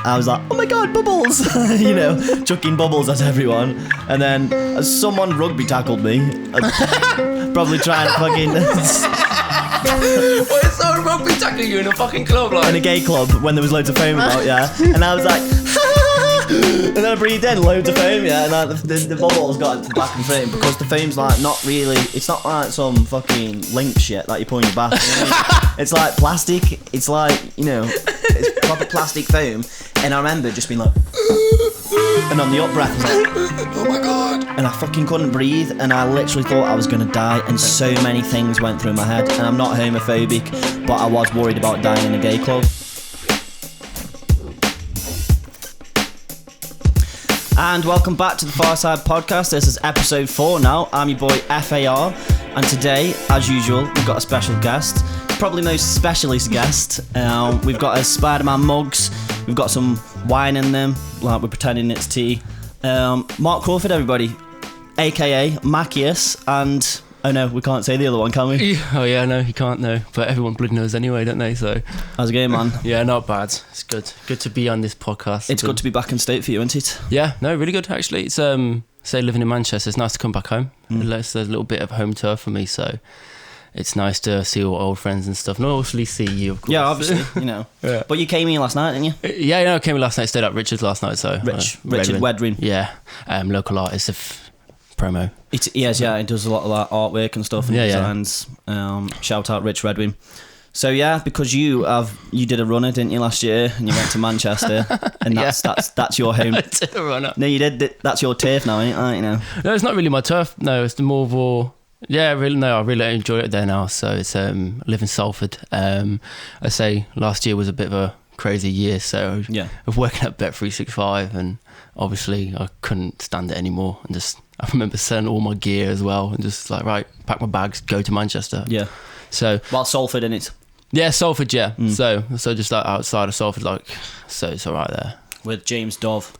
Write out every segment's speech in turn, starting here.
I was like, oh my god, bubbles, chucking bubbles at everyone, and then someone rugby tackled me, probably trying to fucking. Why is someone rugby tackling you in a fucking club, like? In a gay club when there was loads of foam about, yeah, and I was like, and then I breathed in loads of foam, yeah, and the bubbles got into the back and frame because the foam's like not really, it's not like some fucking link shit that you put in your bath. It's like plastic. It's like, it's proper plastic foam. And I remember just being like, and on the up breath, I was like, oh my god. And I fucking couldn't breathe, and I literally thought I was gonna die. And so many things went through my head. And I'm not homophobic, but I was worried about dying in a gay club. And welcome back to the FARSIDE podcast. This is episode 4 now. I'm your boy F.A.R. And today, as usual, we've got a special guest. Probably most specialist guest. We've got a Spider-Man mugs. We've got some wine in them, like we're pretending it's tea. Mark Crawford, everybody, aka Macious, and oh no, we can't say the other one, can we? Oh yeah, no, you can't, no. But everyone bloody knows anyway, don't they? So how's it going, man? Yeah, not bad. It's good. Good to be on this podcast. It's good to be back in Stoke for you, isn't it? Yeah, no, really good actually. It's say living in Manchester, it's nice to come back home. There's a little bit of home turf for me, so it's nice to see all old friends and stuff. And obviously see you, of course. Yeah, obviously, Yeah. But you came here last night, didn't you? Yeah, I came here last night. Stayed at Richard's last night. So Richard Wedrin. Yeah, local artist of promo. He does a lot of that artwork and stuff and designs. Shout out Rich Redwin. So yeah, because you did a runner, didn't you, last year, and you went to Manchester, and that's your home. I did a runner. No, you did. That's your turf now, ain't it? No, it's not really my turf. No, it's the more of I really enjoy it there now. So it's I live in Salford. I say last year was a bit of a crazy year. So of working at Bet365, and obviously I couldn't stand it anymore. And I remember selling all my gear as well, and just like, right, pack my bags, go to Manchester. Yeah. So Salford in it. Yeah, Salford. Yeah. So just like outside of Salford, so it's all right there. With James Dove.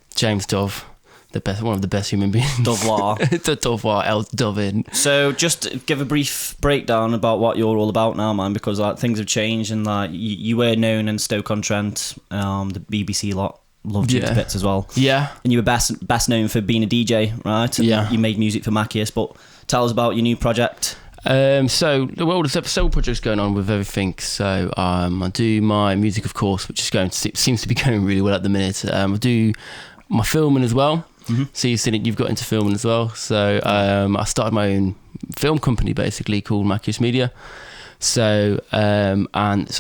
One of the best human beings. Dovelar. The Dovelar, El Dovin. So just give a brief breakdown about what you're all about now, man, because things have changed, and you were known in Stoke-on-Trent, the BBC lot loved you to bits as well. Yeah. And you were best known for being a DJ, right? And you made music for Macious, but tell us about your new project. There's several projects going on with everything. So I do my music, of course, which seems to be going really well at the minute. I do my filming as well. Mm-hmm. So you've got into filming as well. So I started my own film company basically called Macious Media. So and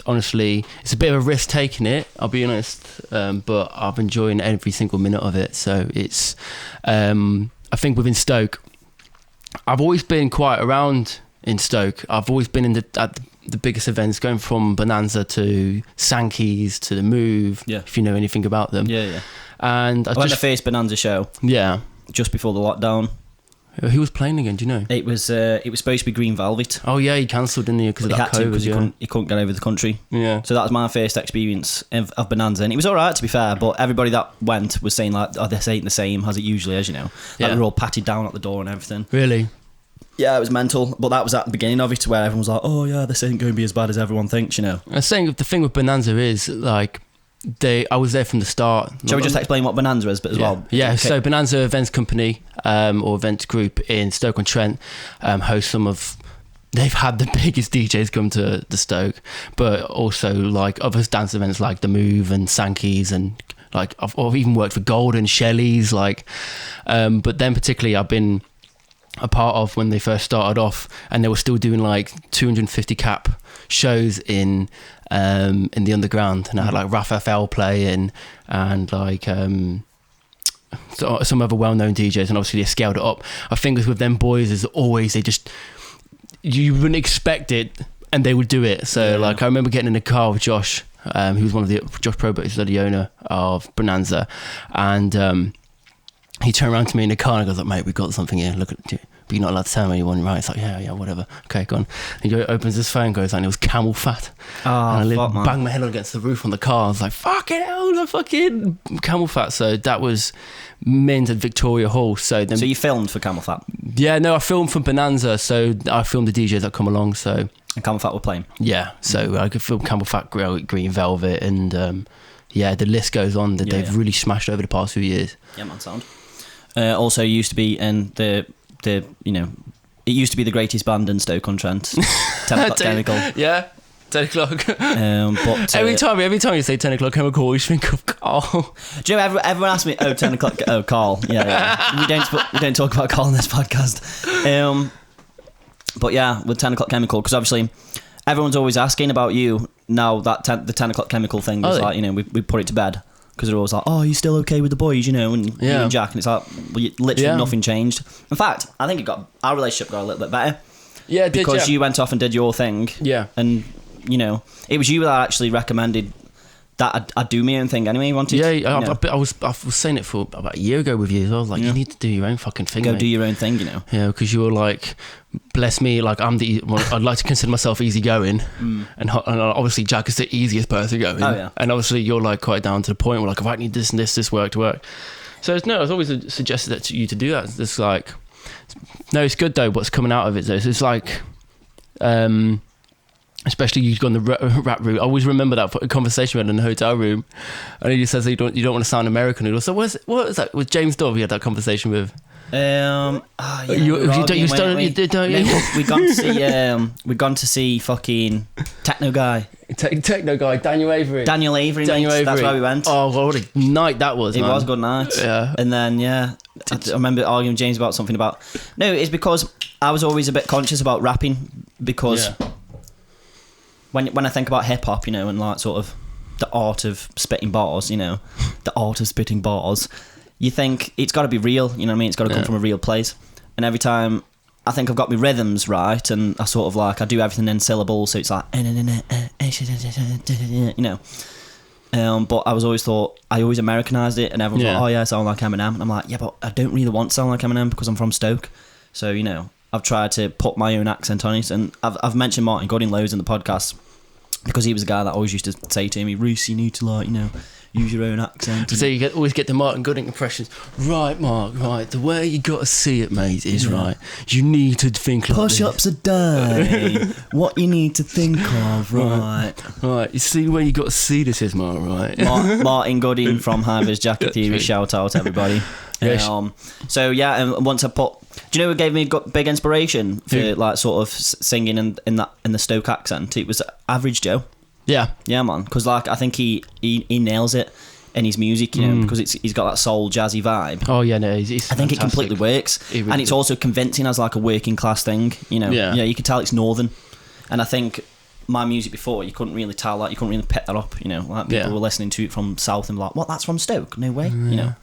honestly, it's a bit of a risk taking it, I'll be honest, but I'm enjoying every single minute of it. So it's I think within Stoke, I've always been quite around in Stoke. I've always been at the biggest events, going from Bonanza to Sankey's to the Move, if you know anything about them. Yeah. And I went to the first Bonanza show. Yeah. Just before the lockdown. Who was playing again? Do you know? It was supposed to be Green Velvet. Oh yeah, he cancelled, didn't he? Because of that COVID. Because he couldn't get over the country. Yeah. So that was my first experience of Bonanza, and it was all right, to be fair. But everybody that went was saying like, "Oh, this ain't the same as it usually is," Like they were all patted down at the door and everything. Really? Yeah, it was mental. But that was at the beginning of it, where everyone was like, "Oh yeah, this ain't going to be as bad as everyone thinks," I'm saying the thing with Bonanza is like, I was there from the start. Shall we just explain what Bonanza is, but as well? Yeah, okay. So Bonanza Events Company or events group in Stoke-on-Trent hosts some of. They've had the biggest DJs come to the Stoke, but also like other dance events like the Move and Sankey's, and like I've even worked for Golden, Shelley's, but then particularly I've been a part of when they first started off, and they were still doing like 250 cap shows in the underground, and I had like Raf FL playing and like some other well-known DJs, and obviously they scaled it up. I think with them boys is always you wouldn't expect it, and they would do it. So I remember getting in a car with Josh, who was Josh Probert, who's the owner of Bonanza, and he turned around to me in the car and goes like, "Mate, we got something here. Look at you. But you're not allowed to tell anyone, right?" It's like, yeah, whatever. Okay, go on. And he opens his phone, goes, and it was Camel Fat. Oh, and I banged my head against the roof on the car. I was like, fucking hell, the fucking Camel Fat. So that was mint at Victoria Hall. So you filmed for Camel Fat? Yeah, no, I filmed for Bonanza. So I filmed the DJs that come along. So and Camel Fat were playing? Yeah. So I could film Camel Fat, Green Velvet, and yeah, the list goes on. That Yeah, they've really smashed over the past few years. Yeah, man, sound. Also used to be in the you know, it used to be the greatest band in Stoke-on-Trent. 10 O'Clock Chemical. Yeah. 10 o'clock. But every time you say 10 o'clock chemical, you think of Carl. Do you know, everyone asks me, 10 o'clock, Carl. Yeah. We don't talk about Carl in this podcast. But yeah, with 10 o'clock chemical, because obviously everyone's always asking about you now that the 10 o'clock chemical thing is like, you know, we put it to bed. Because they're always like, oh, are you still okay with the boys, you know, and you and Jack, and it's like, well, literally nothing changed. In fact, I think our relationship got a little bit better. Yeah, because you went off and did your thing. Yeah. And, you know, it was you that actually recommended that I'd do my own thing anyway. I was saying it for about a year ago with you. I was like, you need to do your own fucking thing. Go do your own thing, you know. Yeah, because you were like, bless me, like I'd like to consider myself easygoing, and obviously Jack is the easiest person going. Oh yeah. And obviously you're like quite down to the point where like, if I need this and this work to work. So I was always suggested that to you to do that. It's like, no, it's good though. What's coming out of it though, it's like, especially you've gone the rap route. I always remember that conversation we had in the hotel room, and he just says you don't want to sound American. And so what is that? With James Dove, you had that conversation with. Yeah, we've gone to see fucking Techno Guy. Techno Guy, Daniel Avery. Daniel Avery. That's why we went. Oh, what a night that was. It was a good night. Yeah. And then I remember arguing with James about something about. No, it's because I was always a bit conscious about rapping because. Yeah. When I think about hip hop, you know, and like sort of the art of spitting bars, you know, you think it's got to be real, you know what I mean? It's got to come from a real place. And every time I think I've got my rhythms right, and I sort of like I do everything in syllables, so it's like you know. But I always Americanized it, and everyone's like, oh yeah, I sound like Eminem, and I'm like, yeah, but I don't really want to sound like Eminem because I'm from Stoke, so you know. I've tried to put my own accent on it, and I've mentioned Martin Gooding loads in the podcast because he was a guy that always used to say to me, Reece, you need to like, you know, use your own accent. So you always get the Martin Gooding impressions. Right, Mark, right, the way you got to see it, mate, is right. You need to think like push-ups a day, what you need to think of, right. Right, you see where you got to see this is, Mark, right? Martin Gooding from High-Vis Jacket Theory, shout out everybody. So yeah, and once I put, do you know what gave me big inspiration for like sort of singing in the Stoke accent? It was Average Joe. Yeah, man. Because like I think he nails it in his music, you know, because he's got that soul jazzy vibe. Oh yeah, no, he's I think fantastic. It completely works, and it's also convincing as like a working class thing, you know. Yeah, you can tell it's northern, and I think my music before you couldn't really tell that, you couldn't really pick that up, you know. Like people were listening to it from south and like, what? That's from Stoke? No way, you know.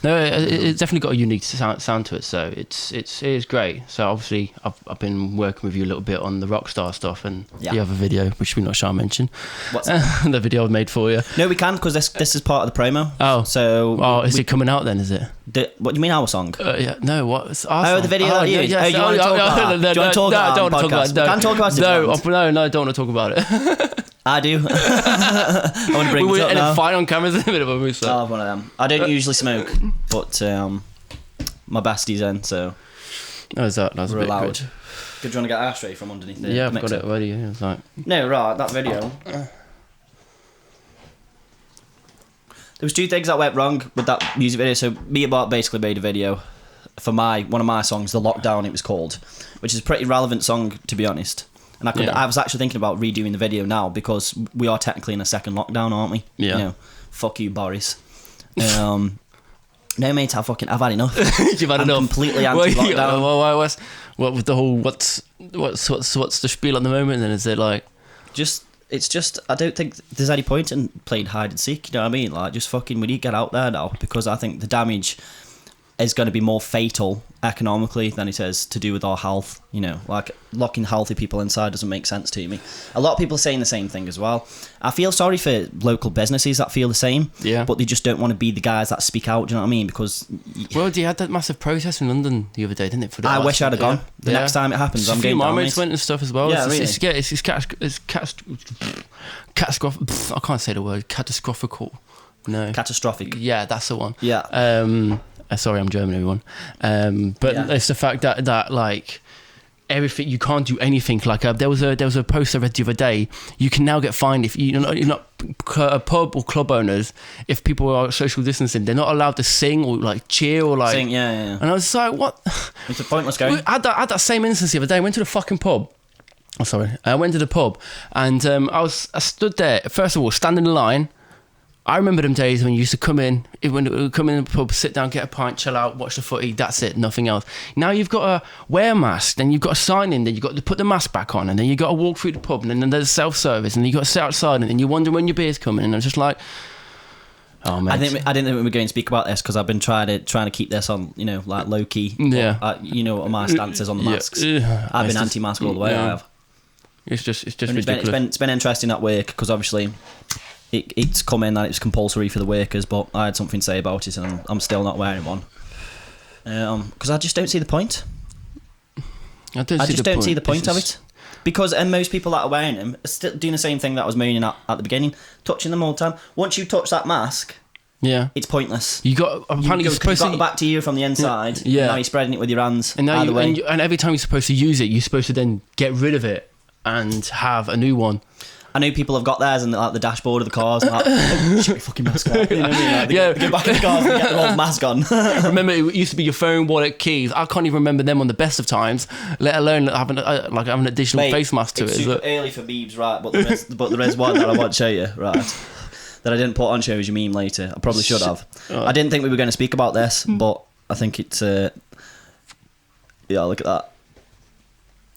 No, it's definitely got a unique sound to it, so it is great. So obviously, I've been working with you a little bit on the Rockstar stuff, and you have a video which we're not sure I mention. What's that? The video I've made for you. No, we can because this is part of the promo. Oh, so is it coming out then? Is it? What do you mean our song? Yeah, no, what? Our song? The video that you used. You want to talk about it? Do you want to talk about it? I don't want to talk about it. We can talk about it. No, I don't want to talk about it. I do. I want to bring it up now. Fight on cameras in a bit of a moose. I have one of them. I don't usually smoke, but my bestie's in, so. Oh, is that? That's a bit allowed. Good. Do you want to get ashtray from underneath the I've got it already. Yeah, it's like. No, right, that video. There was two things that went wrong with that music video. So me and Bart basically made a video for one of my songs, The Lockdown it was called, which is a pretty relevant song to be honest. And I was actually thinking about redoing the video now because we are technically in a second lockdown, aren't we? Yeah. You know, fuck you, Boris. No, mate, I've had enough. You've had enough. Completely anti-lockdown. What with the whole what's the spiel at the moment? Then is it like it's just I don't think there's any point in playing hide and seek. You know what I mean? Like just fucking we need to get out there now because I think the damage is going to be more fatal economically than it is to do with our health. You know, like locking healthy people inside doesn't make sense to me. A lot of people are saying the same thing as well. I feel sorry for local businesses that feel the same, but they just don't want to be the guys that speak out. Do you know what I mean? Because you had that massive protest in London the other day, didn't it? I wish I'd have gone. The next time it happens, I'm going down. My mates went and stuff as well. Yeah, it's catastrophic. I can't say the word catastrophical. No, catastrophic. Yeah, that's the one. Yeah. Sorry, I'm German, everyone. But it's the fact that like everything. You can't do anything. Like there was a post I read the other day. You can now get fined if you're not pub or club owners. If people are social distancing, they're not allowed to sing or like cheer or like sing. Yeah. And I was like, what? It's the pointless going. I had that same instance the other day. I went to the fucking pub. Oh, sorry. I went to the pub and I stood there. First of all, stand in the line. I remember them days when you used to come in the pub, sit down, get a pint, chill out, watch the footy, that's it, nothing else. Now you've got to wear a mask, then you've got to sign in, then you've got to put the mask back on, and then you've got to walk through the pub, and then there's self-service, and you've got to sit outside, and then you wonder when your beer's coming, and I'm just like, oh, mate. I didn't think we were going to speak about this because I've been trying to keep this on, like low-key. Yeah. But, you know what my stance is on the masks. I've been anti-mask all the way, I have. It's just ridiculous. It's been interesting at work because obviously it's come in that it's compulsory for the workers, but I had something to say about it and I'm still not wearing one because I just don't see the point. I just don't see the point of it because most people that are wearing them are still doing the same thing that I was moaning at the beginning, touching them all the time. Once you touch that mask, it's pointless. You've got the bacteria from the inside. Yeah. Now you're spreading it with your hands. And now and every time you're supposed to use it, you're supposed to then get rid of it and have a new one. I know people have got theirs and like the dashboard of the cars and like, oh, shit, fucking mask on. You know what I mean? Like, they go back in the cars and get their old mask on. Remember, it used to be your phone, wallet, keys. I can't even remember them on the best of times, let alone having an additional face mask to it. It's super early for Beebs, right? But there is one that I want to show you, right? That I didn't put on show as your meme later. I probably should have. I didn't think we were going to speak about this, but I think it's... yeah, look at that.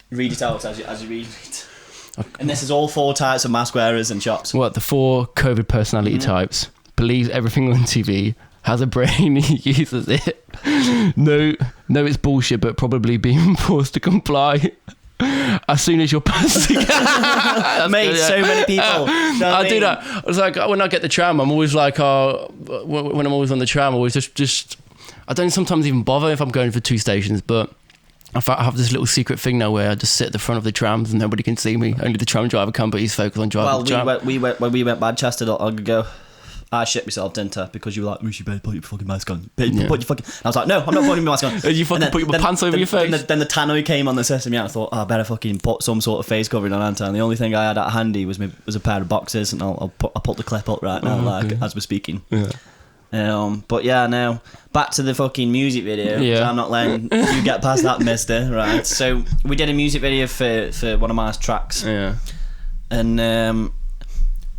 Read it out as you read it. And this is all 4 types of mask wearers and shops. What, the 4 COVID personality types? Believes everything on TV, has a brain, uses it. No, it's bullshit, but probably being forced to comply. As soon as you're passing. Mate, so many people. I do that. I was like, when I get the tram, I'm always like, when I'm always on the tram, I always just I don't sometimes even bother if I'm going for 2 stations, but I have this little secret thing now where I just sit at the front of the trams and nobody can see me. Only the tram driver can, but he's focused on driving the tram. When we went Manchester not long ago, I shit myself, didn't I? Because you were like, you better put your fucking mask on. Put your fucking... I was like, no, I'm not putting my mask on. And you fucking put your pants over your face. Then the tannoy came on the system, I thought, I better fucking put some sort of face covering on, Anton. And the only thing I had at handy was a pair of boxers, and I'll put the clip up right now, as we're speaking. Yeah. But yeah, now back to the fucking music video. Yeah. I'm not letting you get past that, mister. Right. So we did a music video for one of my tracks. Yeah. And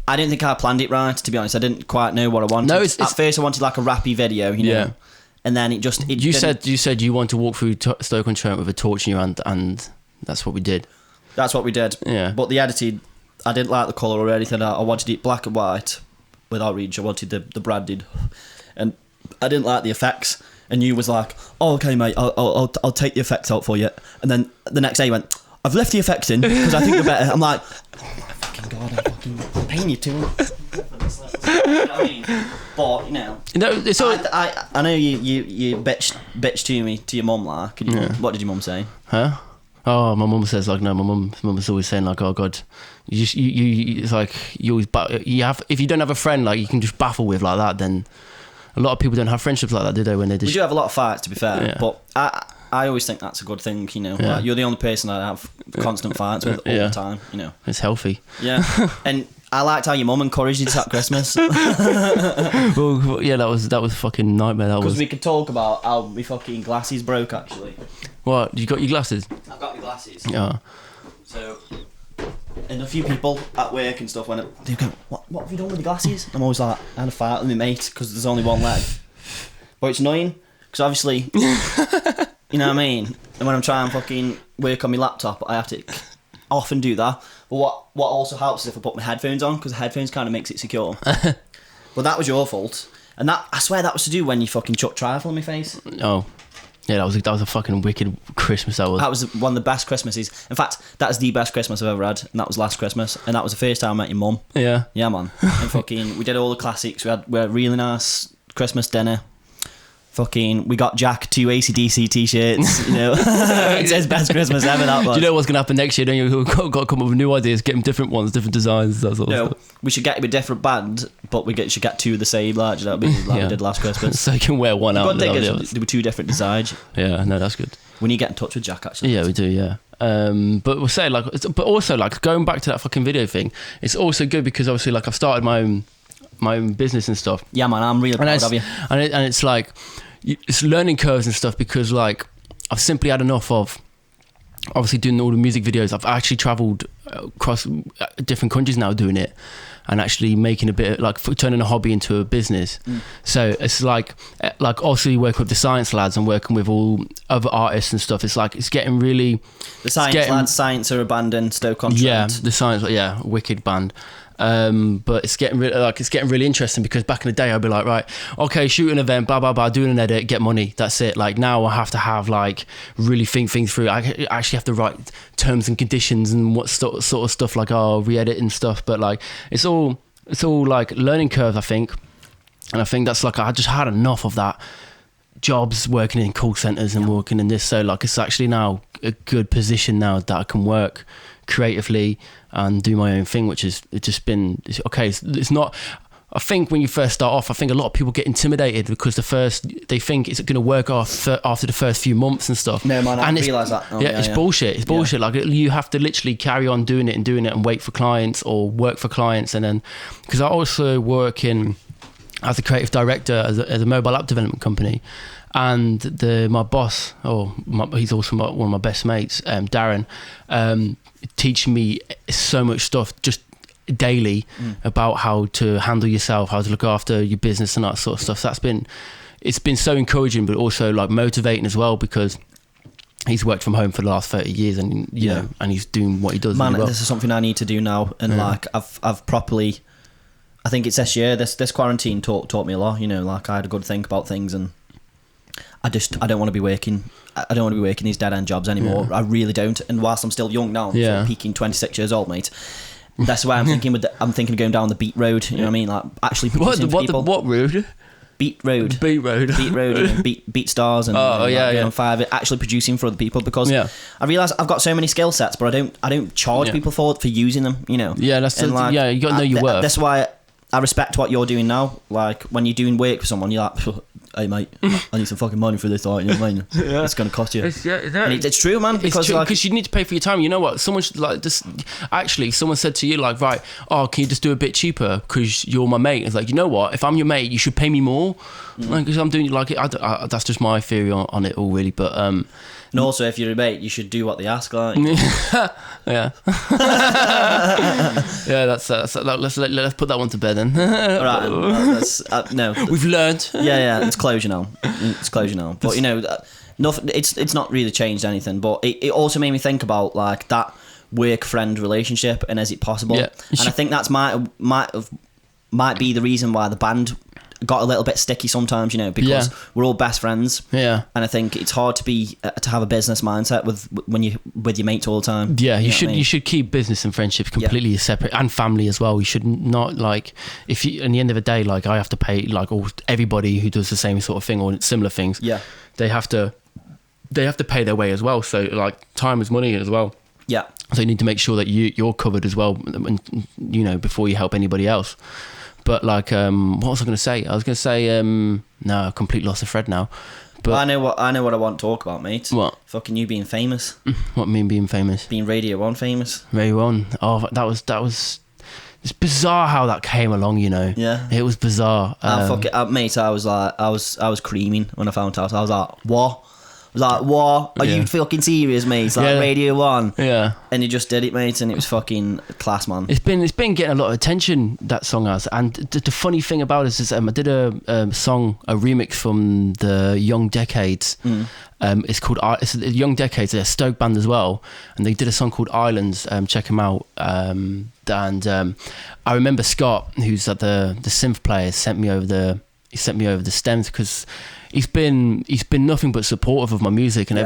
I didn't think I planned it right, to be honest. I didn't quite know what I wanted. No, at first I wanted like a rappy video, you know. Yeah. And then you said you want to walk through Stoke-on-Trent with a torch in your hand, and that's what we did. That's what we did. Yeah. But the editing, I didn't like the colour or anything. I wanted it black and white. Without reach, I wanted the branded, and I didn't like the effects. And you was like, "Oh, okay, mate, I'll take the effects out for you." And then the next day you went, "I've left the effects in because I think they're better." I'm like, "Oh my fucking god, I'm paying you to." You know what I mean? But it's all... I know you bitch to me to your mum like. What did your mum say? Huh? Oh, my mum says like no. My mum's always saying like, oh god, you it's like you always if you don't have a friend like you can just baffle with like that, then a lot of people don't have friendships like that, do they? When they just... We do have a lot of fights, to be fair, but I always think that's a good thing, Like, you're the only person I have constant fights with all the time, It's healthy. Yeah, and I liked how your mum encouraged you to at Christmas. Well, yeah, that was a fucking nightmare. Because we could talk about how my fucking glasses broke, actually. What? You got your glasses? I've got my glasses. Yeah. So, and a few people at work and stuff they go, what have you done with the glasses? I'm always like, I had a fight with my mate because there's only one leg. But it's annoying because obviously, you know what I mean? And when I'm trying to fucking work on my laptop, I have to often do that. But what also helps is if I put my headphones on, because the headphones kind of makes it secure. Well, that was your fault. And that, I swear that was to do when you fucking chucked trifle in my face. Oh. Yeah, that was a fucking wicked Christmas. That was one of the best Christmases. In fact, that is the best Christmas I've ever had, and that was last Christmas, and that was the first time I met your mum. Yeah. Yeah, man. And fucking, we did all the classics. We had a really nice Christmas dinner. Fucking, we got Jack 2 AC/DC t-shirts, It says best Christmas ever, that was. Do you know what's going to happen next year? Then you've got to come up with new ideas, get him different ones, different designs, that sort of stuff. We should get him a different band, but should get 2 of the same, like we did last Christmas. So you can wear one out. There were 2 different designs. Yeah, no, that's good. We need to get in touch with Jack, actually. Yeah, we do, yeah. But we'll say like, but also like going back to that fucking video thing, it's also good because obviously like I've started my own business and stuff. Yeah, man, I'm really proud of you. And it's like, it's learning curves and stuff because like I've simply had enough of obviously doing all the music videos. I've actually travelled across different countries now doing it, and actually making a bit of, like turning a hobby into a business. So it's like also working with the Science lads and working with all other artists and stuff. It's like it's getting really the Science lads. Science are a band in Stoke on Trent. Yeah, the Science, yeah, wicked band. But it's getting really interesting because back in the day I'd be like, right, okay, shoot an event, blah blah blah, doing an edit, get money, that's it. Like now I have to have like really think things through. I actually have to write terms and conditions and what sort of stuff, like re-edit and stuff. But like it's all like learning curves, I think. And I think that's like I just had enough of that, jobs working in call centers and working in this. So like it's actually now a good position now that I can work creatively and do my own thing, which is okay. It's not. I think when you first start off, I think a lot of people get intimidated because they think it's going to work after the first few months and stuff. No, man, I realise that. It's bullshit. It's bullshit. Like you have to literally carry on doing it and wait for clients or work for clients, and then because I also work as a creative director as a mobile app development company. And my boss, he's also one of my best mates, Darren, teaching me so much stuff just daily about how to handle yourself, how to look after your business and that sort of stuff. So it's been so encouraging, but also like motivating as well because he's worked from home for the last 30 years and you know, and he's doing what he does. Man, really well. This is something I need to do now, and like I've properly. I think it's this year. This quarantine taught me a lot. You know, like I had a good think about things and. I don't want to be working. I don't want to be working these dead end jobs anymore. I really don't. And whilst I'm still young now, I'm still peaking 26 years old, mate. That's why I'm thinking. I'm thinking of going down the beat road. You know what I mean? Like actually producing for people. What road? Beat road. Beat road. Beat road. You know, beat stars and on Five. Actually producing for other people because I realise I've got so many skill sets, but I don't charge people for using them. You know. Yeah, that's you got to know your worth. That's why I respect what you're doing now. Like when you're doing work for someone, you're like. Hey mate, I need some fucking money for this, right? You know what I mean? It's going to cost you. It's true, man. Because you need to pay for your time. You know what? Someone like this. Actually, someone said to you like, right? Oh, can you just do a bit cheaper because you're my mate? It's like, you know what? If I'm your mate, you should pay me more. Like, because I'm doing like it. That's just my theory on it all, really. But and also, if you're a mate, you should do what they ask, like. Yeah. Yeah, let's put that one to bed then. Right, no. We've learned. Yeah, it's closure now. It's closure now. But you know, nothing. It's not really changed anything. But it also made me think about like that work friend relationship and is it possible? Yeah. And I think that's might be the reason why the band got a little bit sticky sometimes, you know, because we're all best friends. Yeah. And I think it's hard to have a business mindset when you with your mates all the time. Yeah, you should keep business and friendships completely separate, and family as well. You should not like if you. In the end of the day, like I have to pay like everybody who does the same sort of thing or similar things. Yeah. They have to pay their way as well. So like time is money as well. Yeah. So you need to make sure that you're covered as well, you know, before you help anybody else. But like, what was I going to say? I was going to say, no, I completely lost the thread now. But well, I know what I want to talk about, mate. What? Fucking you being famous. What mean being famous? Being Radio 1 famous. Radio 1. Oh, that was. It's bizarre how that came along, you know. Yeah. It was bizarre. Mate, I was creaming when I found out. I was like, what? I was like, what? Are you fucking serious, mate? It's like Radio 1. Yeah. And you just did it, mate, and it was fucking class, man. It's been getting a lot of attention, that song has. And the funny thing about it is I did a remix from the Young Decades. It's the Young Decades, they're a Stoke band as well. And they did a song called Islands. Check them out. And I remember Scott, who's the synth player, sent me over the stems because he's been nothing but supportive of my music and I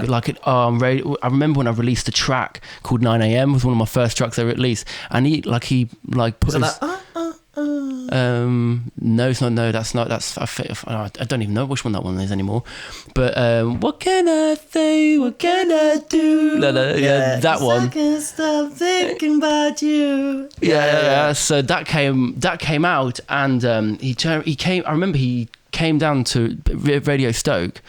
remember when I released a track called 9 AM, was one of my first tracks I released, and he put his no, it's not. No, that's not. I don't even know which one that one is anymore. But what can I say? What can I do? That one. I can't stop thinking about you. Yeah. So that came out, and he came. I remember he came down to Radio Stoke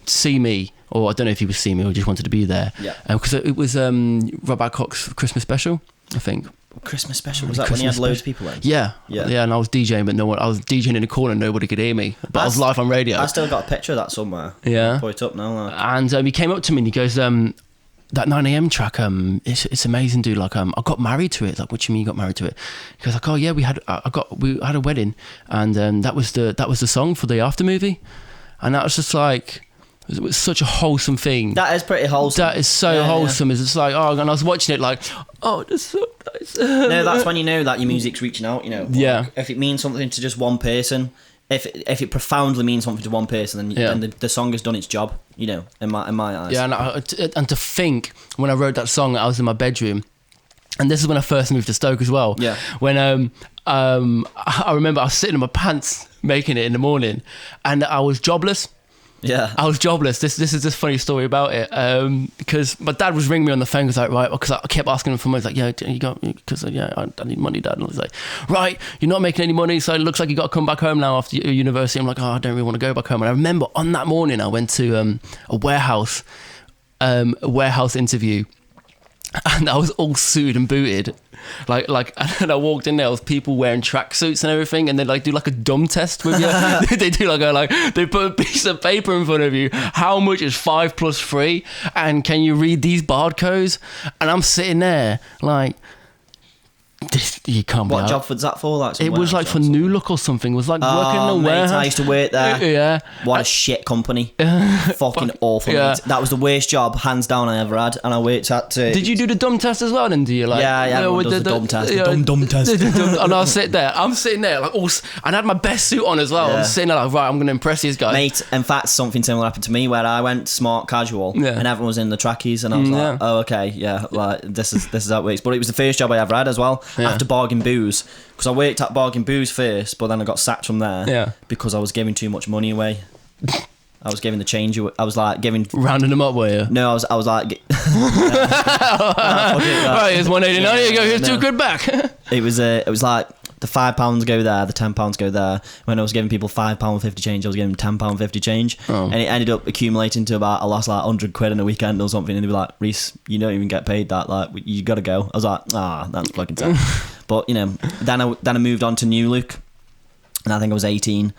to see me or I don't know if he was seeing me or just wanted to be there. Yeah. Because it was Rob Adcock's Christmas special, I think. Christmas special, was that when he had loads of people in? Yeah, and I was DJing, but I was DJing in a corner, nobody could hear me, but I was live on radio. I still got a picture of that somewhere. Yeah. I'll put it up now. And he came up to me and he goes, that 9am track, it's amazing, dude. Like, I got married to it. Like, what do you mean you got married to it? He goes like, oh yeah, we had a wedding, and that was the song for the after movie, and that was just like. It was such a wholesome thing. That is pretty wholesome. That is so wholesome. It's just like, and I was watching it like, oh, this is so nice. No, that's when you know that your music's reaching out, you know. Yeah. If it means something to just one person, if it profoundly means something to one person, then the song has done its job, you know, in my eyes. Yeah, and to think, when I wrote that song, I was in my bedroom, and this is when I first moved to Stoke as well. Yeah. When I remember I was sitting in my pants making it in the morning, and I was jobless. Yeah, I was jobless. This is this funny story about it, because my dad was ringing me on the phone. He was like, right, because I kept asking him for money. He's like, yeah, you got, because I need money, Dad. And I was like, right, you're not making any money, so it looks like you got to come back home now after university. I'm like, oh, I don't really want to go back home. And I remember on that morning, I went to a warehouse interview, and I was all suited and booted. Like, and I walked in there, was people wearing tracksuits and everything, and they like do like a dumb test with you. They do they put a piece of paper in front of you. How much is 5 + 3? And can you read these barcodes? And I'm sitting there like, this, you can't. What job was that for? Like, it was like for New Look or something. It was like working in a warehouse. I used to work there. Yeah. What a shit company. Fucking awful. Yeah. Mate. That was the worst job, hands down, I ever had. And I worked at... Did you do the dumb test as well then? Do you like? Yeah, everyone does the dumb test. The dumb test. And I'm sitting there like, and I had my best suit on as well. Yeah. I'm sitting there like, right, I'm going to impress these guys. Mate, in fact, something similar happened to me where I went smart casual and everyone was in the trackies, and I was like, oh, okay, yeah, like, this is how it works. But it was the first job I ever had as well, after Bargain Booze. Because I worked at Bargain Booze first, but then I got sacked from there because I was giving too much money away. I was giving the change away. I was like giving... Rounding them up, were you? No, I was like... Right, here's 189, here you go, here's £2 back. It was like the £5 go there, the £10 go there. When I was giving people £5.50 change, I was giving them £10.50 change. Oh. And it ended up accumulating to about, I lost like 100 quid in a weekend or something. And they'd be like, Reese, you don't even get paid that. Like, you got to go. I was like, that's fucking tough. But, you know, then I moved on to New Look. And I think I was 18.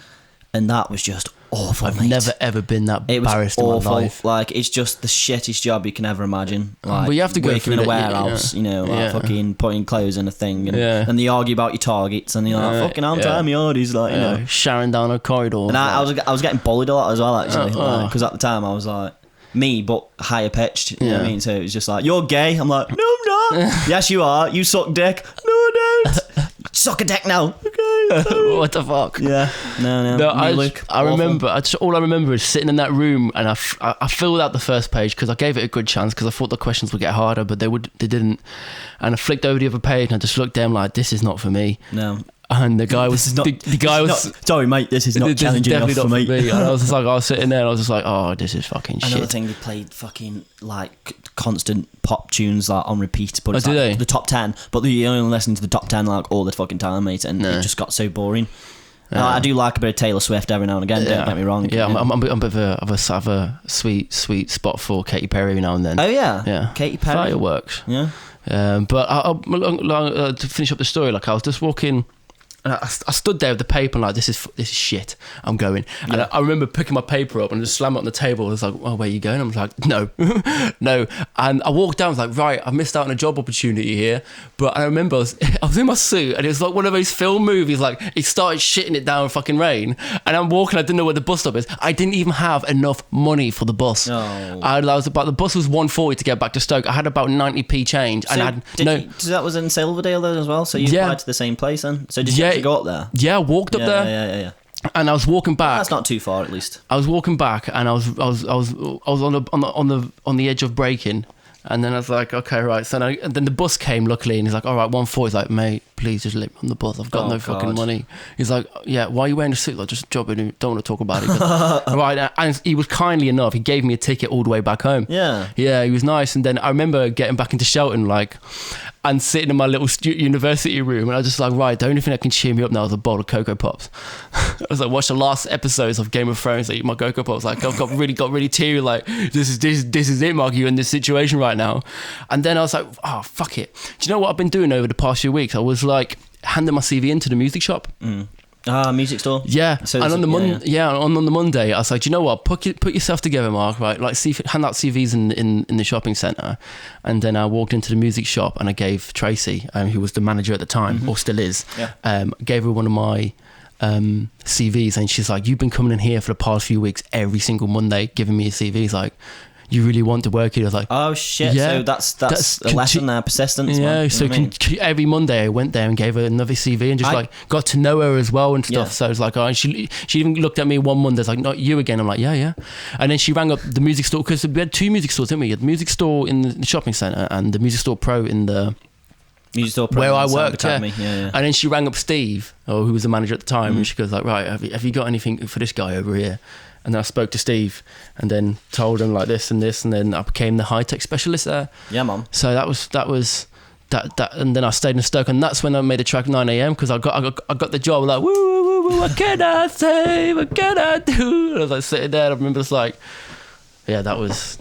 And that was just awful, I've never ever been that embarrassed in my life. Like, it's just the shittest job you can ever imagine. Like, but you have to go working in a warehouse, you know, like fucking putting clothes in a thing, and they argue about your targets, and you're like, fucking, I'm trying my orders, like, you know, sharing down a corridor. And I was getting bullied a lot as well, actually, because at the time I was like me, but higher pitched. You know what I mean? So it was just like, you're gay. I'm like, no, I'm not. Yes, you are. You suck dick. No, I don't. Suck a dick now. Okay. What the fuck? Yeah. No. I remember. All I remember is sitting in that room, and I filled out the first page because I gave it a good chance because I thought the questions would get harder, but they didn't. And I flicked over the other page, and I just looked at them like, this is not for me. No. And the guy was sorry, mate. This is not challenging enough for me. And I was just like, I was sitting there, and I was just like, oh, this is fucking shit. Another thing, they played fucking like constant pop tunes like on repeat, but it's like the top 10. But you only listen to the top 10 like all the fucking time, mate, and it just got so boring. I do like a bit of Taylor Swift every now and again. Don't get me wrong. Yeah, I'm a bit of a sweet spot for Katy Perry every now and then. Oh yeah, yeah. Katy Perry. Fireworks. Yeah. But to finish up the story, like I was just walking. And I stood there with the paper and like, this is shit. I'm going. And I remember picking my paper up and just slam it on the table. I was like, oh, where are you going? I was like, no, no. And I walked down. I was like, right, I missed out on a job opportunity here. But I remember I was in my suit, and it was like one of those film movies. Like, it started shitting it down in fucking rain. And I'm walking. I didn't know where the bus stop is. I didn't even have enough money for the bus. Oh. The bus was 140 to get back to Stoke. I had about 90p change. So and I had that was in Silverdale then as well. So you applied to the same place then. So did you go up there? Yeah, I walked up there. Yeah. And I was walking back. That's not too far, at least. I was walking back, and I was on the edge of braking, and then I was like, okay, right. So then the bus came, luckily, and he's like, all right, 140. He's like, mate, please just let me on the bus. I've got no fucking money. He's like, yeah, why are you wearing a suit? Like, just job in. Don't want to talk about it. Right, and he was kindly enough. He gave me a ticket all the way back home. Yeah, he was nice. And then I remember getting back into Shelton, like. and sitting in my little university room, and I was just like, right, the only thing that can cheer me up now is a bowl of Cocoa Pops. I was like, watch the last episodes of Game of Thrones, I eat my Cocoa Pops, like I've got really teary, like this is it, Mark, you're in this situation right now. And then I was like, oh fuck it, do you know what I've been doing over the past few weeks? I was like handing my CV into the music shop. Music store. Yeah, so and on the on the Monday, I was like, you know what? Put yourself together, Mark. Right, like hand out CVs in the shopping centre, and then I walked into the music shop and I gave Tracy, who was the manager at the time, or still is, gave her one of my CVs, and she's like, you've been coming in here for the past few weeks every single Monday, giving me a CV. Like, you really want to work here? I was like, oh shit, yeah, so that's a lesson there, persistence. Yeah, man. so every Monday I went there and gave her another CV and just like got to know her as well and stuff. So I was like, oh, she even looked at me one Monday, like, not you again. I'm like, yeah. And then she rang up the music store, because we had two music stores, didn't we? We had the music store in the shopping centre and the music store pro in the music store pro where I worked. Yeah. Yeah. And then she rang up Steve, who was the manager at the time, and she goes like, right, have you got anything for this guy over here? And then I spoke to Steve and then told him like this and this, and then I became the high-tech specialist there. Yeah, man. So that was that, and then I stayed in Stoke, and that's when I made the track 9 a.m. because I got the job. Like, woo, what can I say? What can I do? And I was like sitting there, and I remember just like, yeah, that was.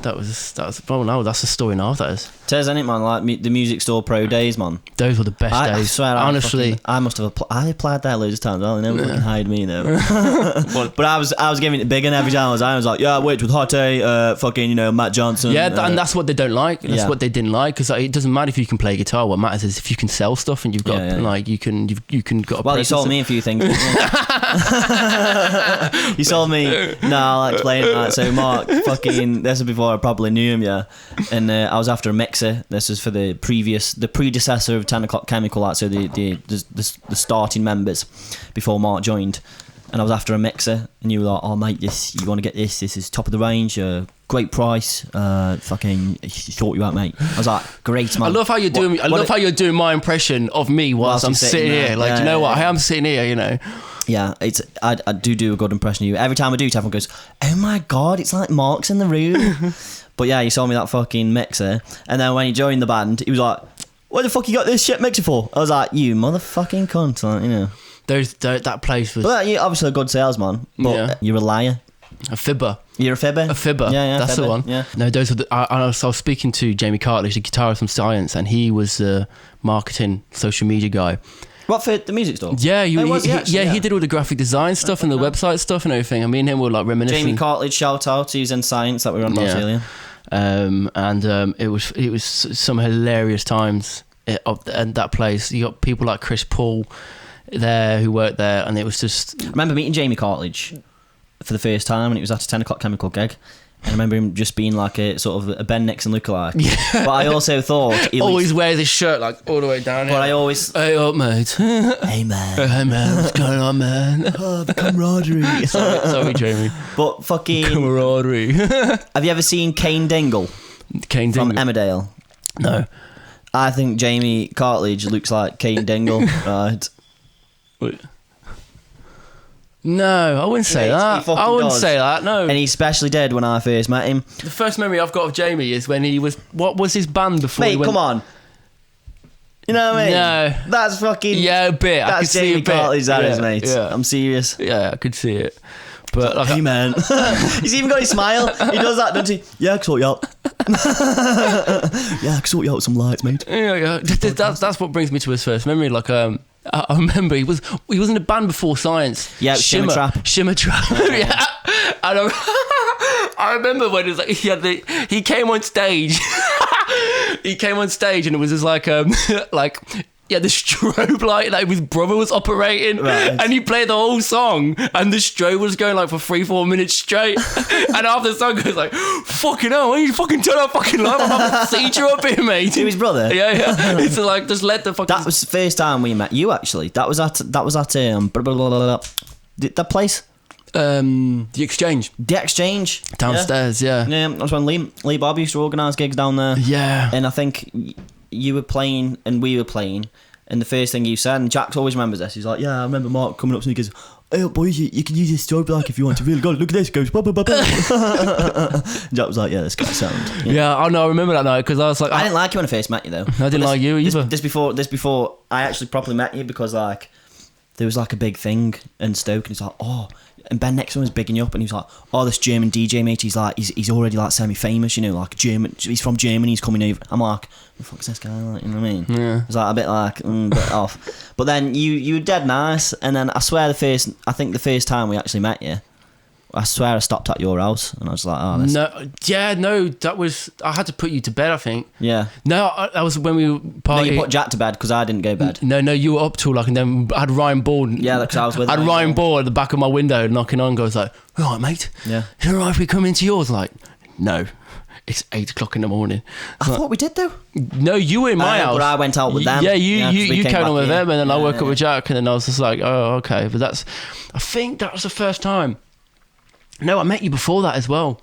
Oh no, that's the story now. That is. Tears, ain't it, man? Like the music store pro days, man. Those were the best days. I swear, honestly, I must have. I applied there loads of times. Well, they never fucking hired me though. But I was giving it big, and every time I was like, yeah, I worked with Hottie, fucking, Matt Johnson. Yeah, and that's what they don't like. That's what they didn't like, because it doesn't matter if you can play guitar. What matters is if you can sell stuff and you've got like you can got. Well, you sold me a few things. You sold me. No, I like playing that. So Mark, fucking, this was before I probably knew him, yeah. And I was after a mixer. This is for the predecessor of 10 O'Clock Chemical, like, so the starting members before Mark joined. And I was after a mixer, and you were like, oh mate, you want to get this is top of the range, great price, fucking sort you out, mate. I was like, great, man. I love how you're doing. I love how you're doing my impression of me whilst I'm sitting here. Like, you know what? I am sitting here, Yeah, I do a good impression of you. Every time I do, everyone goes, oh my god, it's like Mark's in the room. But yeah, he sold me that fucking mixer, and then when he joined the band, he was like, what the fuck you got this shit mixer for? I was like, you motherfucking cunt, like, that place was. But you're obviously a good salesman, but you're a liar. A fibber. You're a fibber? A fibber. Yeah, that's fibber. the one. Yeah. No, those were I was speaking to Jamie Cartledge, the guitarist from Science, and he was the marketing, social media guy. What, for the music store? Yeah, he did all the graphic design stuff and the website stuff and everything. I mean, him were like reminiscing. Jamie Cartledge, shout out, he's in Science that we were on about earlier. It was some hilarious times at that place. You got people like Chris Paul there who worked there, and it was just. I remember meeting Jamie Cartledge for the first time, and it was at a 10 O'Clock Chemical gig. I remember him just being like a sort of a Ben Nixon lookalike. Yeah. But I also thought he always wears his shirt like all the way down. But I always, hey up, mate. Hey man. Hey man, what's going on, man? Oh, the camaraderie. sorry, Jamie. But fucking camaraderie. Have you ever seen Kane Dingle? Kane Dingle from Emmerdale? No. I think Jamie Cartledge looks like Kane Dingle, right? Wait. No, I wouldn't say that. I wouldn't say that, no. And he especially did when I first met him. The first memory I've got of Jamie is when he was... What was his band before he went... come on. You know what I mean? No. That's fucking... Yeah, a bit. That's Jamie Cartledge, that is, mate. Yeah. I'm serious. Yeah, I could see it. But like, hey, man. He's even got his smile. He does that, doesn't he? Yeah, I can sort you out. Yeah, I can sort you out with some lights, mate. Yeah. That's what brings me to his first memory. Like, I remember he was in a band before Science. Yeah, Shimmer Trap. Yeah. And I remember when it was like he came on stage. He came on stage and it was just like the strobe light that his brother was operating, right. And he played the whole song and the strobe was going like for 3-4 minutes straight. And after the song goes like, fucking hell, why don't you fucking turn that fucking light? I'm having a seizure up here, mate. To his brother? Yeah. It's like, just let the fucking... That was the first time we met you, actually. That was at that place? The Exchange. The Exchange. Downstairs, yeah. Yeah, that was when Lee Bob used to organise gigs down there. Yeah. And I think you were playing and we were playing, and the first thing you said, and Jack always remembers this. He's like, "Yeah, I remember Mark coming up to me and he goes, hey boys, you can use this strobe like if you want to really go. Look at this." It goes, bah, bah, bah, bah. Jack was like, "Yeah, this guy's sound." Yeah, I know. I remember that night because I was like, I didn't like you when I first met you though. I didn't like you either. This before I actually properly met you, because like there was like a big thing in Stoke, and he's like, "Oh," and Ben next one was bigging you up, and he was like, "Oh, this German DJ mate, he's like, he's already like semi-famous, you know, like German. He's from Germany. He's coming over." I'm like, "Who the fuck's this guy?" Like, you know what I mean? Yeah. It was like a bit like a bit off. But then you were dead nice, and then I swear the first time we actually met you, I swear I stopped at your house, and I was like, "Oh, this." No, that was, I had to put you to bed, I think. Yeah. No, that was when we No, you put Jack to bed because I didn't go to bed. No, you were up till like, and then I had Ryan Ball. Yeah, because I was with I had him. Ryan Ball at the back of my window knocking on, goes like, "All right, mate. Yeah. Is it all right if we come into yours?" Like, no, it's 8 o'clock in the morning. I thought we did though. No, you were in my house. But I went out with them. Yeah, you came came on with back them, and then I woke up yeah. with Jack, and then I was just like, oh, okay. But I think that was the first time. No, I met you before that as well.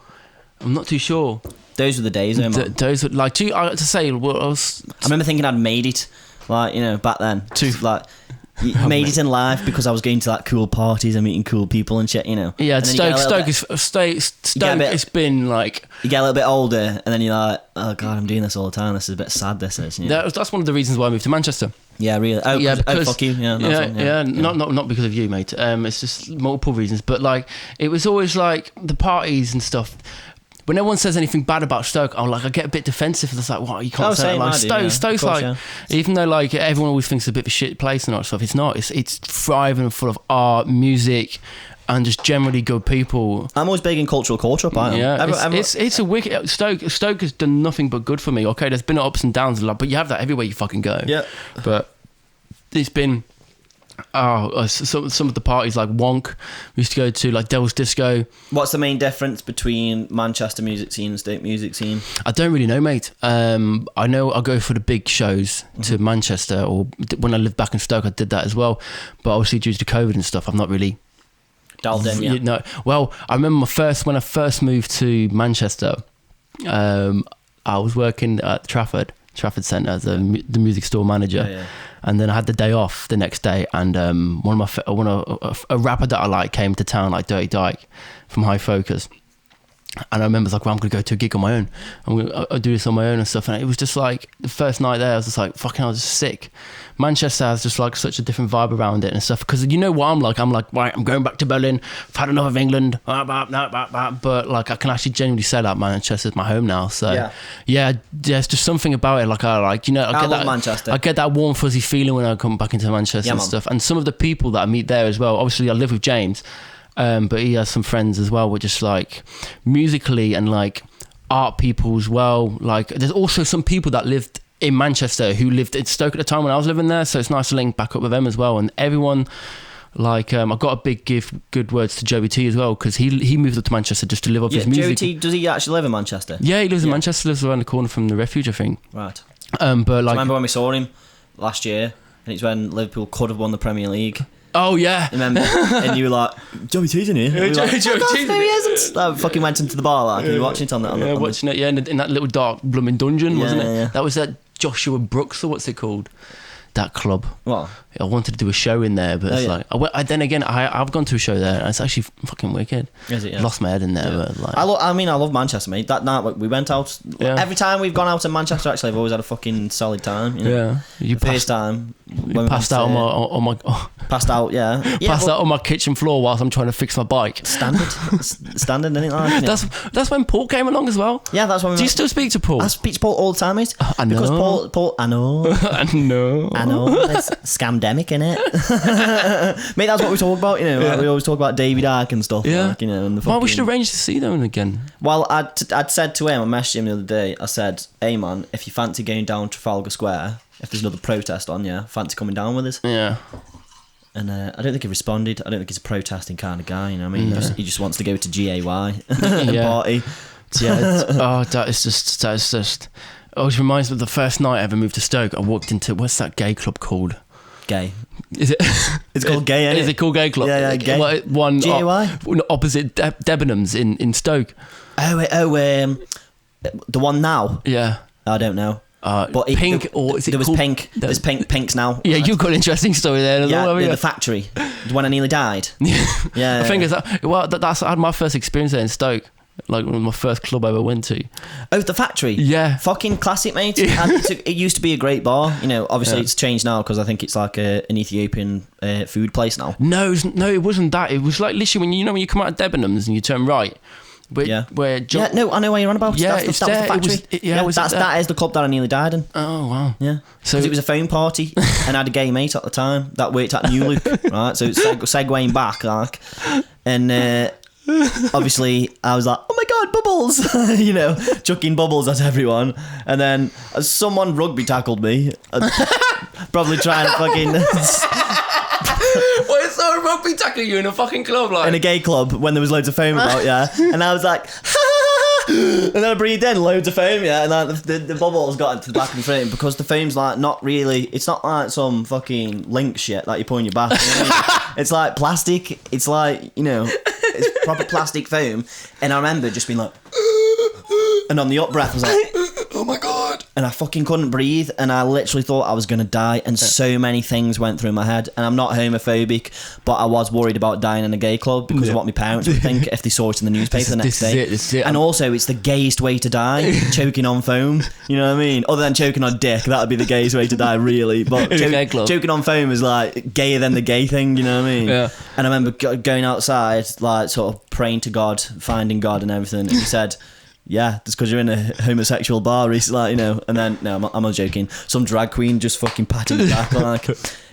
I'm not too sure. Those were the days, man. Those were like two. I had to say, well, I remember thinking I'd made it, like, you know, back then. Like, you made it in life because I was going to like cool parties and meeting cool people and shit, you know. Yeah, And Stoke. It's been like, you get a little bit older, and then you're like, "Oh god, I'm doing this all the time. This is a bit sad. This is." You know? that's one of the reasons why I moved to Manchester. Yeah, really. Oh, Yeah, because, because- fuck you. Yeah, Not because of you, mate. It's just multiple reasons. But like, it was always like the parties and stuff. When no one says anything bad about Stoke, I get a bit defensive. It's like, what, you can't say that. Like, Stoke's course, like, even though like everyone always thinks it's a bit of a shit place and all that stuff, it's not. It's thriving, full of art, music, and just generally good people. I'm always big in cultural culture up. I am. Yeah, it's a wicked Stoke has done nothing but good for me. Okay, there's been ups and downs a lot, but you have that everywhere you fucking go. Yeah, but it's been some of the parties like Wonk we used to go to, like Devil's Disco. What's the main difference between Manchester music scene and Stoke music scene? I don't really know, mate. I know I go for the big shows to Manchester, or when I lived back in Stoke I did that as well, but obviously due to COVID and stuff I've not really Dialed in, yeah. No, well, I remember when I first moved to Manchester, I was working at Trafford Centre as the music store manager. Yeah. And then I had the day off the next day, and a rapper that I like came to town, like Dirty Dyke from High Focus. And I remember, like, well, I'm going to go to a gig on my own. I'll do this on my own and stuff. And it was just like, the first night there, I was just like, fucking, I was just sick. Manchester has just like such a different vibe around it and stuff. Because you know what I'm like, right, I'm going back to Berlin. I've had enough of England. But like, I can actually genuinely say that Manchester's my home now. So yeah, there's just something about it. Like, I love Manchester. I get that warm, fuzzy feeling when I come back into Manchester and stuff. And some of the people that I meet there as well. Obviously, I live with James. But he has some friends as well, with just like musically and like art people as well. Like, there's also some people that lived in Manchester who lived in Stoke at the time when I was living there, so it's nice to link back up with them as well. And everyone, like, I got a big good words to Joey T as well, because he moved up to Manchester just to live off his music. Joey T, does he actually live in Manchester? Yeah, he lives in Manchester, lives around the corner from the Refuge, I think. Right. But like, remember when we saw him last year, and it's when Liverpool could have won the Premier League. Oh yeah, remember? And you were like, "Joey T's in here." Yeah, Joey T's. No, he isn't. I fucking went into the bar, like, and you were watching it on the watching it. Yeah, in that little dark blooming dungeon, wasn't it? Yeah. That was that Joshua Brooks, or what's it called? That club. What? I wanted to do a show in there, but it's like, then again, I've gone to a show there, and it's actually fucking wicked. Is it? Yeah. Lost my head in there, but like, I love Manchester, mate. That night we went out. Yeah. Every time we've gone out in Manchester, actually, I've always had a fucking solid time. You know? Yeah. First time. You passed out on my. Passed out, yeah. Passed out on my kitchen floor whilst I'm trying to fix my bike. Standard, isn't it? Like, that's when Paul came along as well. Yeah, that's when. Do you still speak to Paul? I speak to Paul all the time, mate. I know. Because Paul, I know. I know. It's scamdemic, innit? Mate, that's what we talk about, you know. Like, we always talk about Davy Dark and stuff. Yeah. Like, you know, and the well, we should arrange to see them again. Well, I'd said to him, I messaged him the other day, I said, "Hey man, if you fancy going down Trafalgar Square, if there's another protest on, fancy coming down with us?" Yeah. And I don't think he responded. I don't think he's a protesting kind of guy, you know what I mean? He just wants to go to GAY and party. Yeah. That is just. It always reminds me of the first night I ever moved to Stoke. I walked into, what's that gay club called? Gay. Is it? It's called Gay, isn't it? Is it called Gay Club? Yeah, Gay. One GAY? Opposite Debenhams in Stoke. The one now? Yeah. I don't know. But Pink, or is it there was called- Pink. There's Pinks now. Yeah, you've got an interesting story there. Yeah, Yeah, the factory. When I nearly died. Yeah. I think that's I had my first experience there in Stoke. Like one of my first club I ever went to. Oh, the factory. Yeah. Fucking classic, mate. And it used to be a great bar. You know, obviously it's changed now because I think it's like an Ethiopian food place now. No, it wasn't that. It was like literally when you come out of Debenhams and you turn right. Where John, no, I know what you're on about. Yeah, that was the factory. That is the club that I nearly died in. Oh wow. Yeah. So it was a phone party, and I had a gay mate at the time that worked at New Look, right? So it's segueing back, like, and obviously I was like, oh my god, bubbles, you know, chucking bubbles at everyone, and then someone rugby tackled me, probably trying to fucking. Why is someone rugby tackle you in a fucking club, like? In a gay club when there was loads of foam about, yeah. And I was like, and then I breathed in loads of foam, yeah. And like the bubbles got into the back of the frame because the foam's like not really. It's not like some fucking link shit that you put in your back. You know what I mean? It's like plastic. It's like, you know, it's proper plastic foam. And I remember just being like, and on the up breath I was like, oh my god, and I fucking couldn't breathe, and I literally thought I was gonna die, and so many things went through my head. And I'm not homophobic, but I was worried about dying in a gay club because of what my parents would think if they saw it in the newspaper the next day. This is it. And also it's the gayest way to die, choking on foam, you know what I mean? Other than choking on dick, that would be the gayest way to die, really. But choking on foam is like gayer than the gay thing, you know what I mean? Yeah. And I remember going outside, like sort of praying to God, finding God and everything, and he said, yeah, it's because you're in a homosexual bar recently, like, you know. And then, no, I'm not joking, some drag queen just fucking patted me back, like,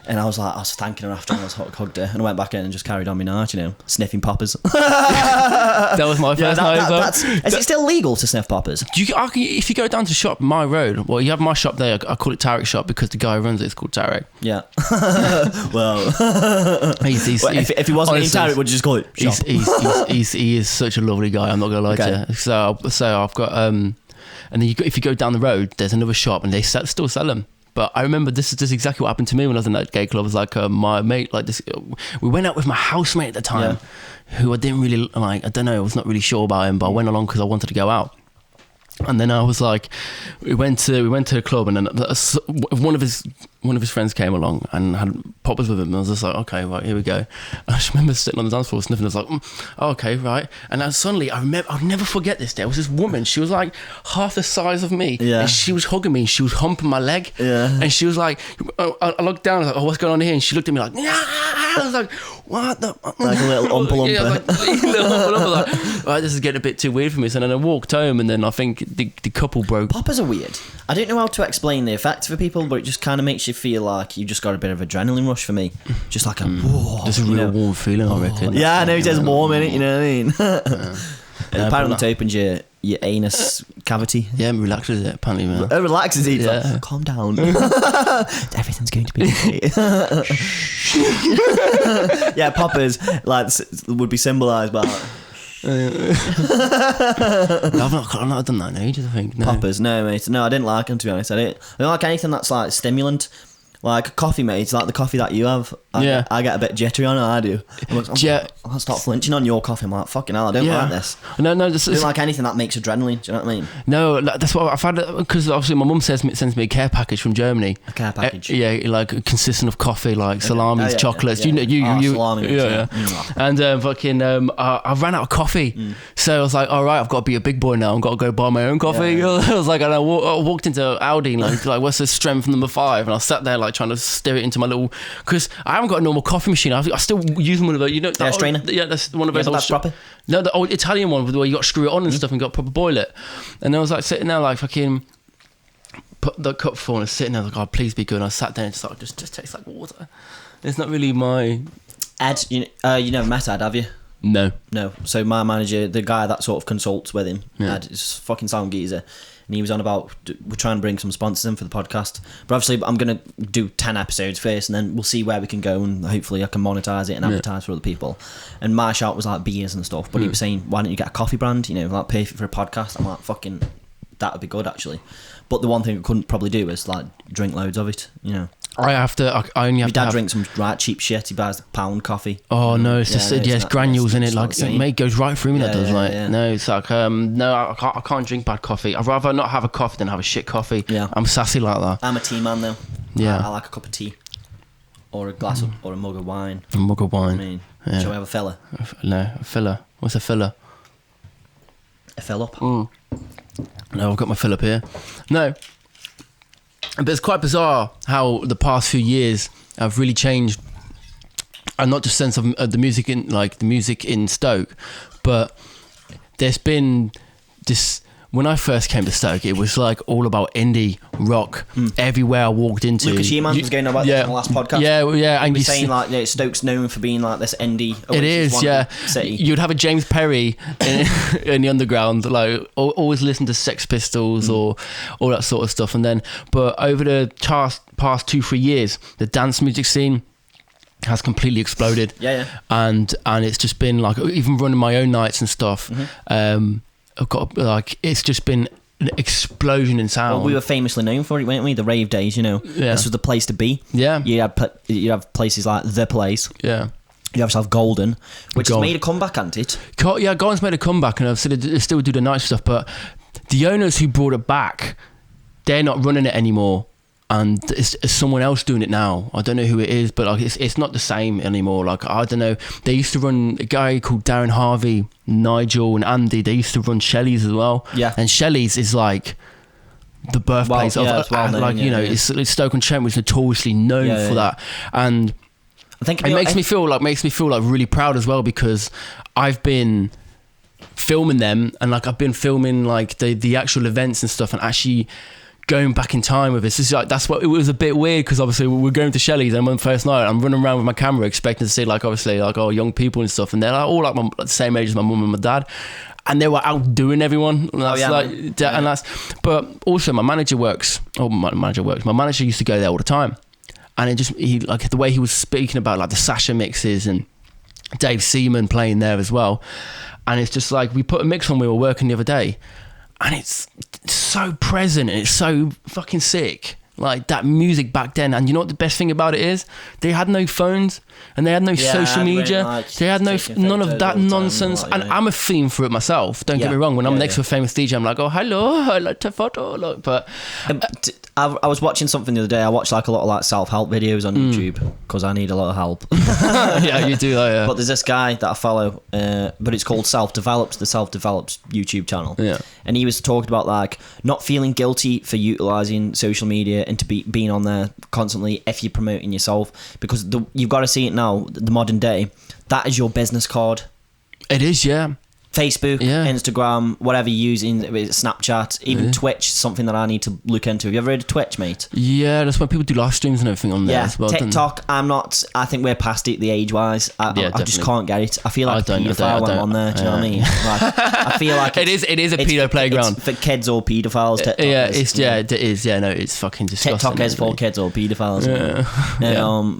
and I was thanking her after, and I was hugged her, and I went back in and just carried on my night, you know, sniffing poppers. That was my first night. Is it still legal to sniff poppers? If you go down to shop my road, well, you have my shop there. I call it Tarek shop because the guy who runs it is called Tarek. Yeah. Well, if he wasn't honestly, named Tarek, would you just call it shop? He is such a lovely guy. I'm not gonna lie to you. So I've got and then if you go down the road, there's another shop and they still sell them. But I remember this is exactly what happened to me when I was in that gay club. It was like my mate, like this. We went out with my housemate at the time, who I didn't really like. I don't know. I was not really sure about him, but I went along because I wanted to go out. And then I was like, we went to a club, and then one of his friends came along and had poppers with him. And I was just like, okay, right, here we go. And I just remember sitting on the dance floor sniffing. I was like, okay, right. And then suddenly I'll never forget this day. It was this woman. She was like half the size of me. Yeah. And she was hugging me. She was humping my leg. Yeah. And she was like, I looked down. I was like, oh, what's going on here? And she looked at me like, yeah. I was like, what the? Like a little umpa-lumpa. Yeah, like, little umpa-lumpa. Like, right, this is getting a bit too weird for me. So then I walked home, and then I think the couple broke. Poppers are weird. I don't know how to explain the effect for people, but it just kind of makes you feel like you just got a bit of adrenaline rush for me. Just like a whoa, just a real warm feeling, I reckon. Yeah, I know, it says warm in it, you know what I mean? Apparently it opens your anus cavity. Yeah, it relaxes it, apparently, man. It relaxes it. Yeah. Like, calm down. Everything's going to be okay. Yeah, poppers like would be symbolised by I've not done that in ages, I think. No. Poppers, no, mate. No, I didn't like them, to be honest. I don't like anything that's like stimulant. Like coffee, mate, like the coffee that you have. I get a bit jittery on it, I do. I'll start flinching on your coffee. I'm like, fucking hell, I don't like this. No, I don't like anything that makes adrenaline, do you know what I mean? No, that's what I've had, because obviously my mum sends me a care package from Germany. A care package? Like consisting of coffee, like salamis, chocolates. Yeah. You salami. Yeah. And I ran out of coffee. So I was like, all right, I've got to be a big boy now. I've got to go buy my own coffee. Yeah. I was like, and I walked into Aldi, like what's the strength number 5? And I sat there like trying to stir it into my little, because I haven't got a normal coffee machine. I still use one of those, you know, that strainer. Yeah, that's one of those. That's proper. No, the old Italian one where you got to screw it on and stuff and got to proper boil it. And I was like sitting there like fucking put the cup full and sitting there like, oh, please be good. And I sat there and just tastes like water. It's not really my. Ed, you never met Ed, have you? No. So my manager, the guy that sort of consults with him, Yeah. Ed, is a fucking sound geezer. And he was on about, we're trying to bring some sponsors in for the podcast. But obviously, I'm going to do 10 episodes first, and then we'll see where we can go, and hopefully I can monetize it and advertise for other people. And my shout was like beers and stuff. But he was saying, why don't you get a coffee brand? You know, like perfect for a podcast. I'm like, fucking, that would be good, actually. But the one thing I couldn't probably do is like drink loads of it, you know. I only have My to dad have... drinks some right cheap shit. He buys pound coffee. Oh no, it's just it's granules in it. Like mate, goes right through me. That does no, it's like no, I can't drink bad coffee. I'd rather not have a coffee than have a shit coffee. Yeah, I'm sassy like that. I'm a tea man though. Yeah, I like a cup of tea, or a glass of, or a mug of wine. A mug of wine. I mean, shall we have a filler? No, a filler. What's a filler? A fill up. No, I've got my fill up here. No. But it's quite bizarre how the past few years have really changed, and not just sense of the music in Stoke, but there's been this. When I first came to Stoke, it was like all about indie rock everywhere I walked into. Lucas Yeaman was going on about this on the last podcast. Yeah, and you saying like Stoke's known for being like this indie. It is, city. You'd have a James Perry in the underground, like always listen to Sex Pistols or all that sort of stuff. And then, but over the past 2-3 years, the dance music scene has completely exploded. And it's just been like, even running my own nights and stuff. I've got it's just been an explosion in sound. Well, we were famously known for it, weren't we? The rave days, you know. Yeah. This was the place to be. Yeah. You have places like The Place. Yeah. You have yourself Golden, which has made a comeback, hasn't it? Yeah, Golden's made a comeback, and I've still do the night stuff, but the owners who brought it back, they're not running it anymore. And it's someone else doing it now. I don't know who it is, but like it's not the same anymore. Like, I don't know. They used to run a guy called Darren Harvey, Nigel and Andy. They used to run Shelley's as well. Yeah. And Shelley's is like the birthplace of it's Stoke-on-Trent, which is notoriously known for that. And I think it makes me feel like really proud as well, because I've been filming them, and like I've been filming like the actual events and stuff, and actually going back in time with this. It's like, that's what it was a bit weird, because obviously we're going to Shelley's, and on the first night I'm running around with my camera expecting to see like obviously like young people and stuff, and they're like all like the same age as my mum and my dad, and they were outdoing everyone. And that's but also my manager used to go there all the time, and he like the way he was speaking about like the Sasha mixes and Dave Seaman playing there as well, and it's just like we put a mix on, we were working the other day, and it's so present and it's so fucking sick. Like that music back then, and you know what the best thing about it is? They had no phones and they had no social media. They had none of that nonsense. And I'm a fiend for it myself. Don't get me wrong. When I'm next to a famous DJ, I'm like, oh hello, I like to photo. Look, but I was watching something the other day. I watch like a lot of like self-help videos on YouTube because I need a lot of help. Yeah, you do. But there's this guy that I follow, but it's called the Self-Developed YouTube channel. Yeah, and he was talking about like not feeling guilty for utilizing social media and to being on there constantly if you're promoting yourself, because you've got to see it now, the modern day, that is your business card. It is, yeah. Facebook, Instagram, whatever you're using, Snapchat, even Twitch, something that I need to look into. Have you ever heard of Twitch, mate? Yeah, that's why people do live streams and everything on there as well. TikTok, I think we're past it, the age-wise. I just can't get it. I feel like a paedophile when I'm on there, do you know what I mean? Like, I feel like it is a pedo playground. It's for kids or paedophiles, TikTok it is. Yeah, no, it's fucking disgusting. TikTok is for kids or paedophiles.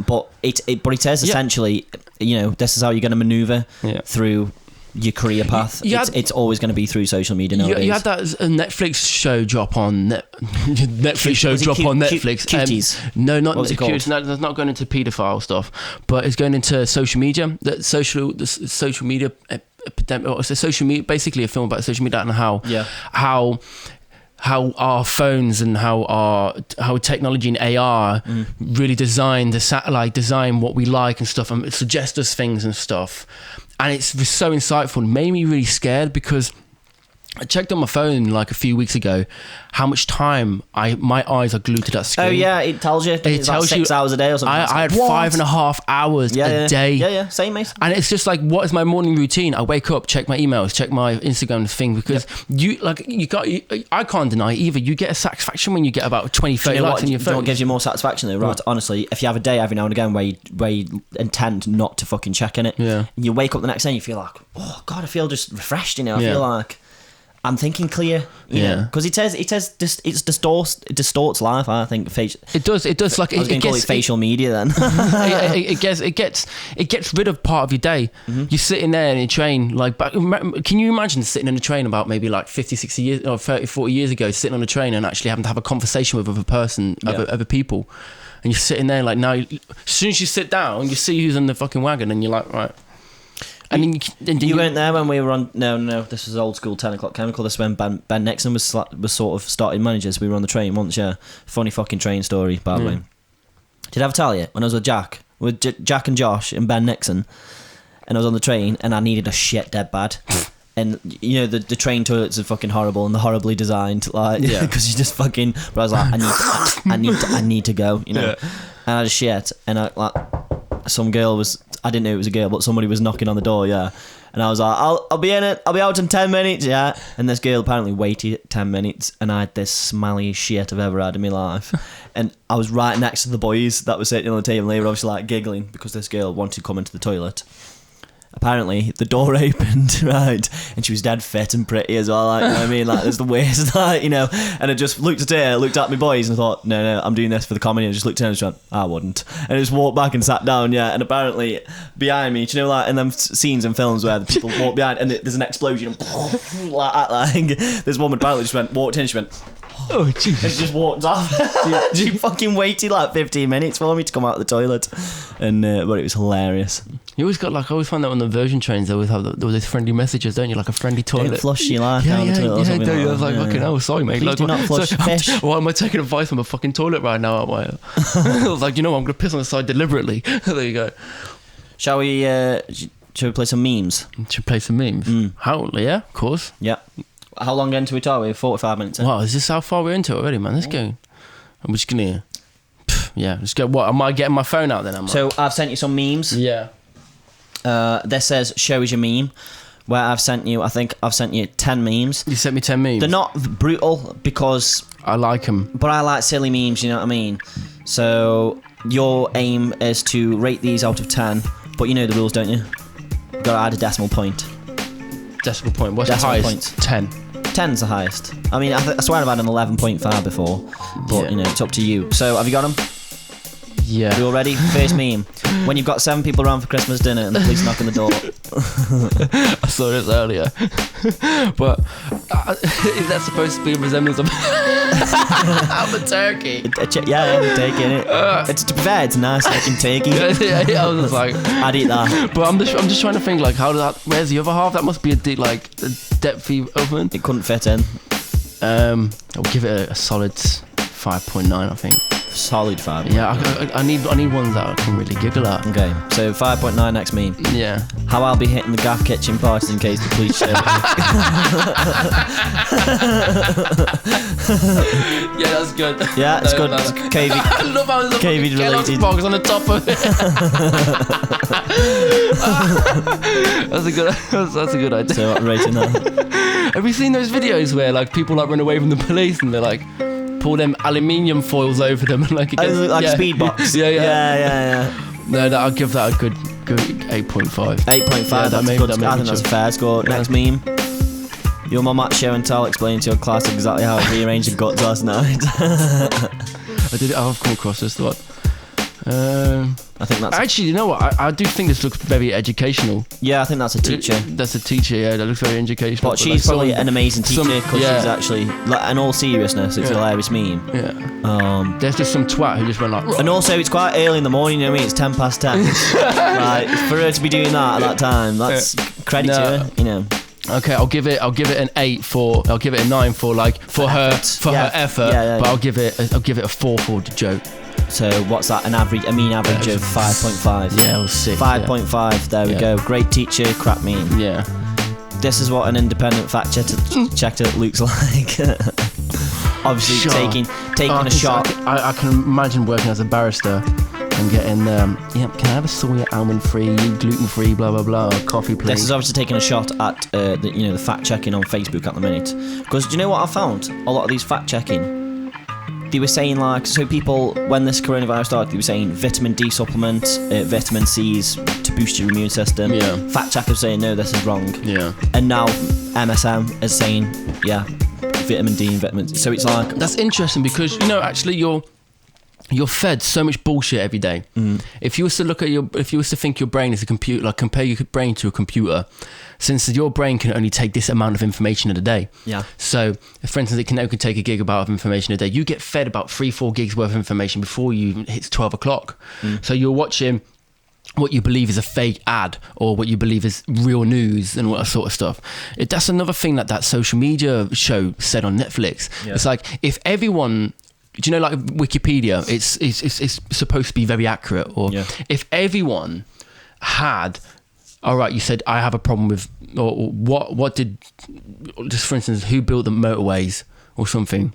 But it says essentially, you know, this is how you're going to maneuver through your career path. It's always going to be through social media nowadays. You had that Netflix show drop on Netflix. Cuties? No, not Cuties. No, that's not going into paedophile stuff, but it's going into social media. The social media epidemic. It's a social media, basically a film about social media and how our phones and how technology and AR really design what we like and stuff, and suggest us things and stuff. And it's so insightful and made me really scared, because I checked on my phone like a few weeks ago how much time my eyes are glued to that screen. Oh yeah, it tells you. It tells you 6 hours a day or something. I had 5.5 hours a day. Yeah, same mate. And it's just like, what is my morning routine? I wake up, check my emails, check my Instagram thing, because I can't deny either. You get a satisfaction when you get about 20-30 likes on your phone. What gives you more satisfaction though, right? Honestly, if you have a day every now and again where you intend not to fucking check in it, and you wake up the next day and you feel like, oh god, I feel just refreshed, you know. I feel like I'm thinking clear. Because it distorts life. I think it does. Like I was going to call it facial media then. it gets rid of part of your day. You're sitting there in a train. Like, can you imagine sitting in a train about maybe like 50, 60 years or 30, 40 years ago, sitting on a train and actually having to have a conversation with other person, other people, and you're sitting there like now. As soon as you sit down, you see who's in the fucking wagon, and you're like, right. And then you weren't there when we were on. No. This was old school 10 o'clock chemical. This was when Ben Nixon was sort of starting managers. We were on the train once. Yeah, funny fucking train story. By the way, did I ever tell you when I was with Jack and Josh and Ben Nixon, and I was on the train and I needed a shit dead bad. And you know the train toilets are fucking horrible and they're horribly designed, like because you just fucking. But I was like, I need to go, you know. And I just shit, and some girl was. I didn't know it was a girl, but somebody was knocking on the door, and I was like, I'll be in it. I'll be out in 10 minutes, And this girl apparently waited 10 minutes, and I had this smelly shit I've ever had in my life. And I was right next to the boys that were sitting on the table, and they were obviously like giggling because this girl wanted to come into the toilet. Apparently, the door opened, right, and she was dead fit and pretty as well, like, you know what I mean? Like, there's the waist, like, you know, and I just looked at her, looked at my boys, and I thought, no, I'm doing this for the comedy, and I just looked at her and just went, I wouldn't. And I just walked back and sat down, and apparently, behind me, do you know, like, in them scenes in films where the people walk behind, and there's an explosion, like that, like, this woman apparently just walked in, and she went, oh, Jesus. And she just walked off. She fucking waited like 15 minutes for me to come out of the toilet. And but it was hilarious. You always got I always find that on the Virgin trains they always have those friendly messages, don't you? Like a friendly toilet. Don't flush your life down the toilet or something. Yeah, I was like, fucking hell, sorry mate. Please do not flush fish. Why am I taking advice from a fucking toilet right now? I was like, I'm going to piss on the side deliberately. There you go. Shall we play some memes? Should play some memes? How? Yeah, of course. Yeah. How long into it are we? 45 minutes in. Wow, is this how far we're into it already, man? Let's go. I'm just gonna... let's go. What, am I getting my phone out then? So, I've sent you some memes. Yeah. This says, show us your meme. Where I think I've sent you 10 memes. You sent me 10 memes? They're not brutal because... I like them. But I like silly memes, you know what I mean? So, your aim is to rate these out of 10. But you know the rules, don't you? You've got to add a decimal point. Decimal point. What's decimal the highest? Point. 10. 10's the highest. I mean, I swear I've had an 11.5 before, but you know, it's up to you. So, have you got them? Yeah. You all ready? First meme. When you've got 7 people around for Christmas dinner and the police knock on the door. I saw this earlier. But is that supposed to be a resemblance of a turkey? Yeah, I'm taking it. To be fair, it's nice looking turkey. Yeah, I was just like, I'd eat that. But I'm just trying to think, like, where's the other half? That must be a depthy oven. It couldn't fit in. I'll give it a solid 5.9, I think. Solid 5. Yeah, I need ones that I can really giggle at. Okay, so 5.9 next meme. Yeah. How I'll be hitting the gaff kitchen parties in case the police show. Yeah, that's good. Yeah, it's good. It's KV. I love how there's a KV related box on the top of it. That's a good idea. So I'm rating that. Have you seen those videos where like people like run away from the police and they're like pull them aluminium foils over them and like speed box. Yeah. No, I'll give that a good 8.5. 8.5. Yeah, that's good. I think that's a fair score. Yeah. Next meme. Your mum at show and tell explaining to your class exactly how I rearranged the guts last night. I've come across this one. I think that's... Actually, you know what? I do think this looks very educational. Yeah, I think that's a teacher. That's a teacher, yeah. That looks very educational. But she's probably an amazing teacher because she's actually... Like, in all seriousness, it's a hilarious meme. Yeah. There's just some twat who just went like... And also, it's quite early in the morning, you know what I mean? It's 10 past 10. Like, for her to be doing that at that time, that's credit to her, you know. Okay, I'll give it an 8 for... I'll give it a 9 for her effort. But I'll give it a 4 for the joke. So what's that? A mean average of 5.5. Yeah, it was 6. 5.5. There we go. Great teacher, crap meme. Yeah. This is what an independent fact checker looks like. Obviously, taking a shot. I can imagine working as a barrister and getting can I have a soy almond free, gluten free, blah blah blah, coffee please. This is obviously taking a shot at the fact checking on Facebook at the minute. Because do you know what I found? A lot of these fact checking they were saying like, so people, when this coronavirus started, they were saying vitamin D supplement, vitamin C's to boost your immune system. Yeah. Fact checkers saying no, this is wrong. Yeah. And now MSM is saying, yeah, vitamin D and vitamin C. So it's like, that's interesting because actually you're fed so much bullshit every day. If you was to think your brain is a computer, like compare your brain to a computer, since your brain can only take this amount of information in a day. Yeah. So, for instance, it can only take a gigabyte of information a day. You get fed about 3-4 gigs worth of information before you hits 12 o'clock. So you're watching what you believe is a fake ad or what you believe is real news and all that sort of stuff. That's another thing that social media show said on Netflix. Yeah. It's like, if everyone... Do you know, like Wikipedia, it's supposed to be very accurate. Or if everyone had, all right, you said I have a problem with, or what did, just for instance, who built the motorways or something,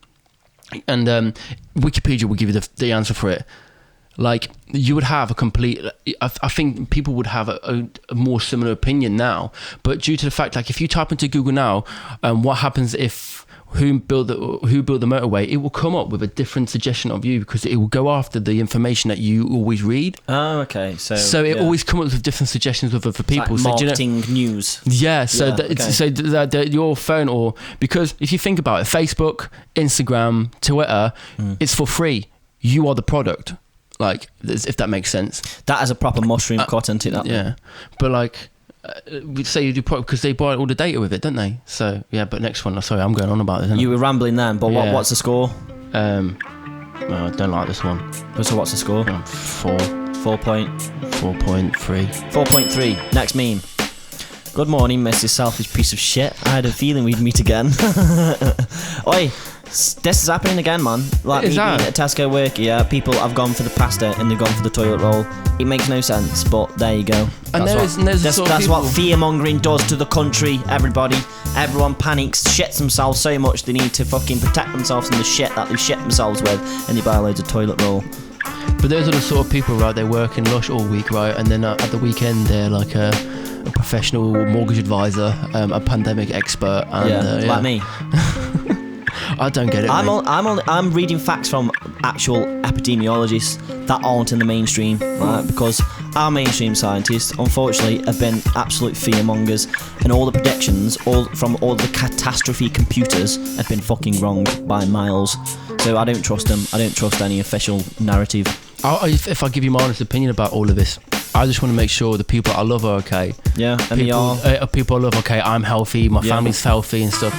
and Wikipedia would give you the answer for it. Like, you would have a complete, I think people would have a more similar opinion now, but due to the fact, like, if you type into Google now, what happens if who built the motorway, it will come up with a different suggestion of you because it will go after the information that you always read. Oh, okay. So it always comes up with different suggestions of other people. Like marketing news. Yeah. So your phone, or because if you think about it, Facebook, Instagram, Twitter, it's for free. You are the product. Like, if that makes sense. That is a proper mushroom cut into that. Yeah, but like. We'd say you do because they buy all the data with it, don't they? So yeah, but next one. Sorry, I'm going on about this. You were rambling then, but what's the score? Well, I don't like this one. So what's the score? 4.3. Next meme. Good morning, Mrs. Selfish piece of shit. I had a feeling we'd meet again. Oi. This is happening again, man. Like me being at Tesco work, people have gone for the pasta and they've gone for the toilet roll. It makes no sense, but there you go. And that's what fear-mongering does to the country, everybody. Everyone panics, shits themselves so much they need to fucking protect themselves from the shit that they shit themselves with, and they buy loads of toilet roll. But those are the sort of people, right, they work in Lush all week, right, and then at the weekend they're like a professional mortgage advisor, a pandemic expert. And, like me. I don't get it. I'm reading facts from actual epidemiologists that aren't in the mainstream, right? Because our mainstream scientists, unfortunately, have been absolute fearmongers, and all the predictions, from all the catastrophe computers, have been fucking wrong by miles. So I don't trust them. I don't trust any official narrative. If I give you my honest opinion about all of this, I just want to make sure the people I love are okay. Yeah, and people I love okay. I'm healthy. My family's healthy and stuff.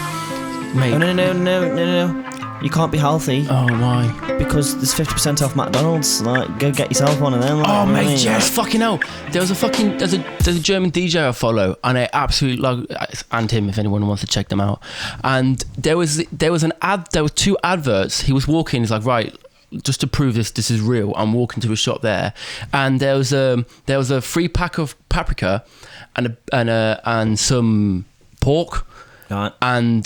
Mate. Oh, no. You can't be healthy. Oh, why? Because there's 50% off McDonald's. Like, go get yourself one of them. Like, mate, yes, fucking hell. There's a German DJ I follow, and I absolutely love, and him if anyone wants to check them out. And there was an ad. There were 2 adverts. He was walking. He's like, right, just to prove this is real, I'm walking to a shop there, and there was a free pack of paprika, and some pork. Right. And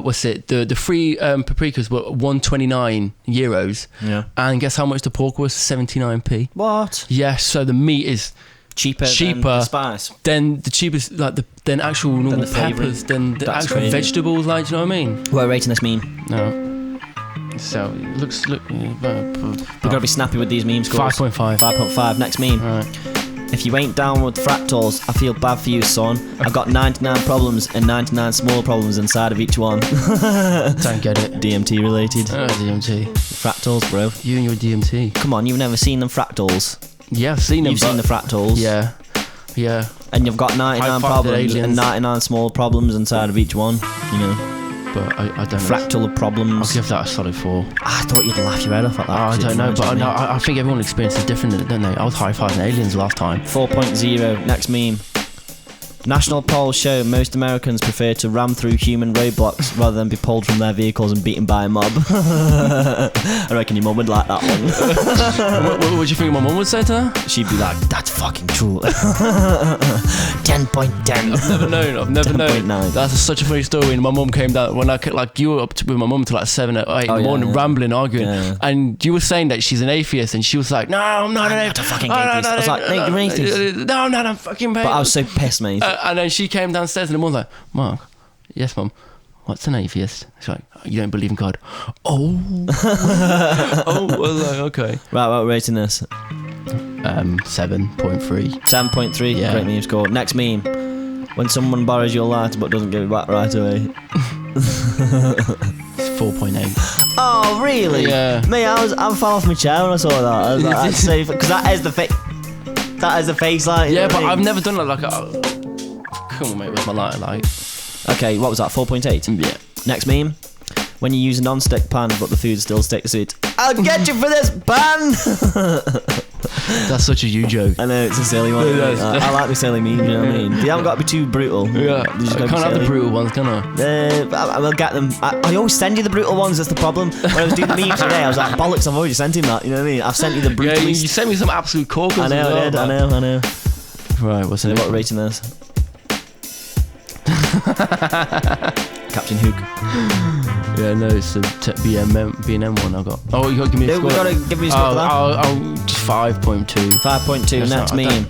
what's it? The free paprikas were €129. Yeah. And guess how much the pork was? 79p. What? Yes. So the meat is cheaper than the spice. Then the cheapest, like then actual normal peppers, then the actual vegetables. Like, do you know what I mean? What are you rating this meme? No. So it looks. We've got to be snappy with these meme scores. 5.5. 5.5. Next meme. All right. If you ain't down with fractals, I feel bad for you, son. I've got 99 problems and 99 small problems inside of each one. Don't get it. DMT related. DMT. Fractals, bro. You and your DMT. Come on, you've never seen them fractals. Yeah, I've seen them. You've seen the fractals. Yeah. And you've got 99 problems and 99 small problems inside of each one, you know. But I don't know. Fractal of problems. I'll give that a solid 4. I thought you'd laugh your head off at that. I don't know, but I think everyone experiences different, don't they? I was high-fiving aliens last time. 4.0, next meme. National polls show most Americans prefer to ram through human roadblocks rather than be pulled from their vehicles and beaten by a mob. I reckon your mum would like that one. What do you think my mum would say to her? She'd be like, that's fucking true. 10.10. I've never known. That's such a funny story. And my mum came down when you were up with my mum till like 7 or 8 in the morning, rambling, arguing. Yeah. And you were saying that she's an atheist, and she was like, no, I'm not an atheist. I'm not a fucking atheist. I was like, mate, you're an atheist. No, I'm not a fucking atheist. But I was so pissed, mate. And then she came downstairs and the mum was like, Mark, yes, mum, what's an atheist? It's like, you don't believe in God. Oh. Oh, well, like, okay. Right, what are we rating this? 7.3. 7.3. Yeah. Great meme score. Next meme. When someone borrows your light but doesn't give it back right away. It's 4.8. Oh, really? Yeah. Me, I fell off my chair when I saw that. I was like, that's safe. Because that is the face light. Yeah, but I've never done it like come on, mate, with my lighter, like. Okay, what was that? 4.8? Yeah. Next meme. When you use a non-stick pan but the food still sticks to it. I'll get you for this pan! That's such a you joke. I know, it's a silly one. I like the silly memes, you know what I mean? You haven't got to be too brutal. Yeah, You just I gotta can't be have the silly. brutal ones, can I? I will get them. I always send you the brutal ones, that's the problem. When I was doing the memes today, I was like, bollocks, I've already sent him that, you know what I mean? I've sent you the Yeah, brutal. you sent me some absolute corkers. I know, as well, I did, I know. Right, what's So it? what rating this? Captain Hook. Yeah, no, it's the B&M one I got. Oh, you got to give me a No, score. we gotta give me a score for that. I'll just 5.2. 5.2, That's next not- I meme.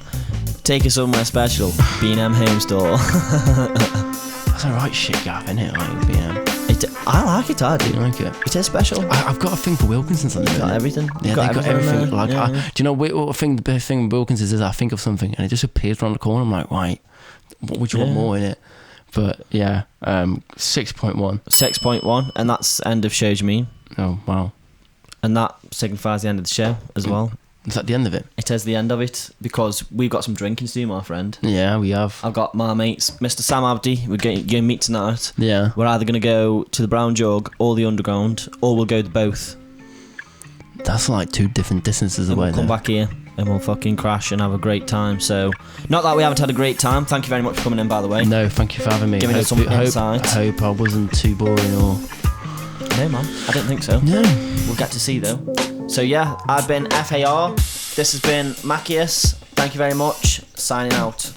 Take us somewhere special. B&M Home Store. That's alright shit, Gav, innit? Like B&M. I like it, I do. You like it? It is special. I've got a thing for Wilkinsons on the Got minute. everything. Yeah, they got everything. Like, Yeah. do you know what the best thing with Wilkinsons is? I think of something and it just appears around the corner. I'm like, right, what would you want more in it? But yeah, 6.1. 6.1, and that's end of shows you mean. Oh wow, And that signifies the end of the show as well. is that the end of it? It is the end of it because we've got some drinking to do, my friend. Yeah, we have. I've got my mates, Mr. Sam Abdi. We're going to meet tonight. Yeah, We're either going to go to the Brown Jug or the Underground, or we'll go to both. that's like 2 different distances And away. we'll come back here and we'll fucking crash and have a great time. So, not that we haven't had a great time. Thank you very much for coming in, by the way. No, thank you for having me. Giving us some insight. I hope I wasn't too boring or. No, man. I don't think so. No. We'll get to see, though. So, yeah, I've been F.A.R. This has been Macious. Thank you very much. Signing out.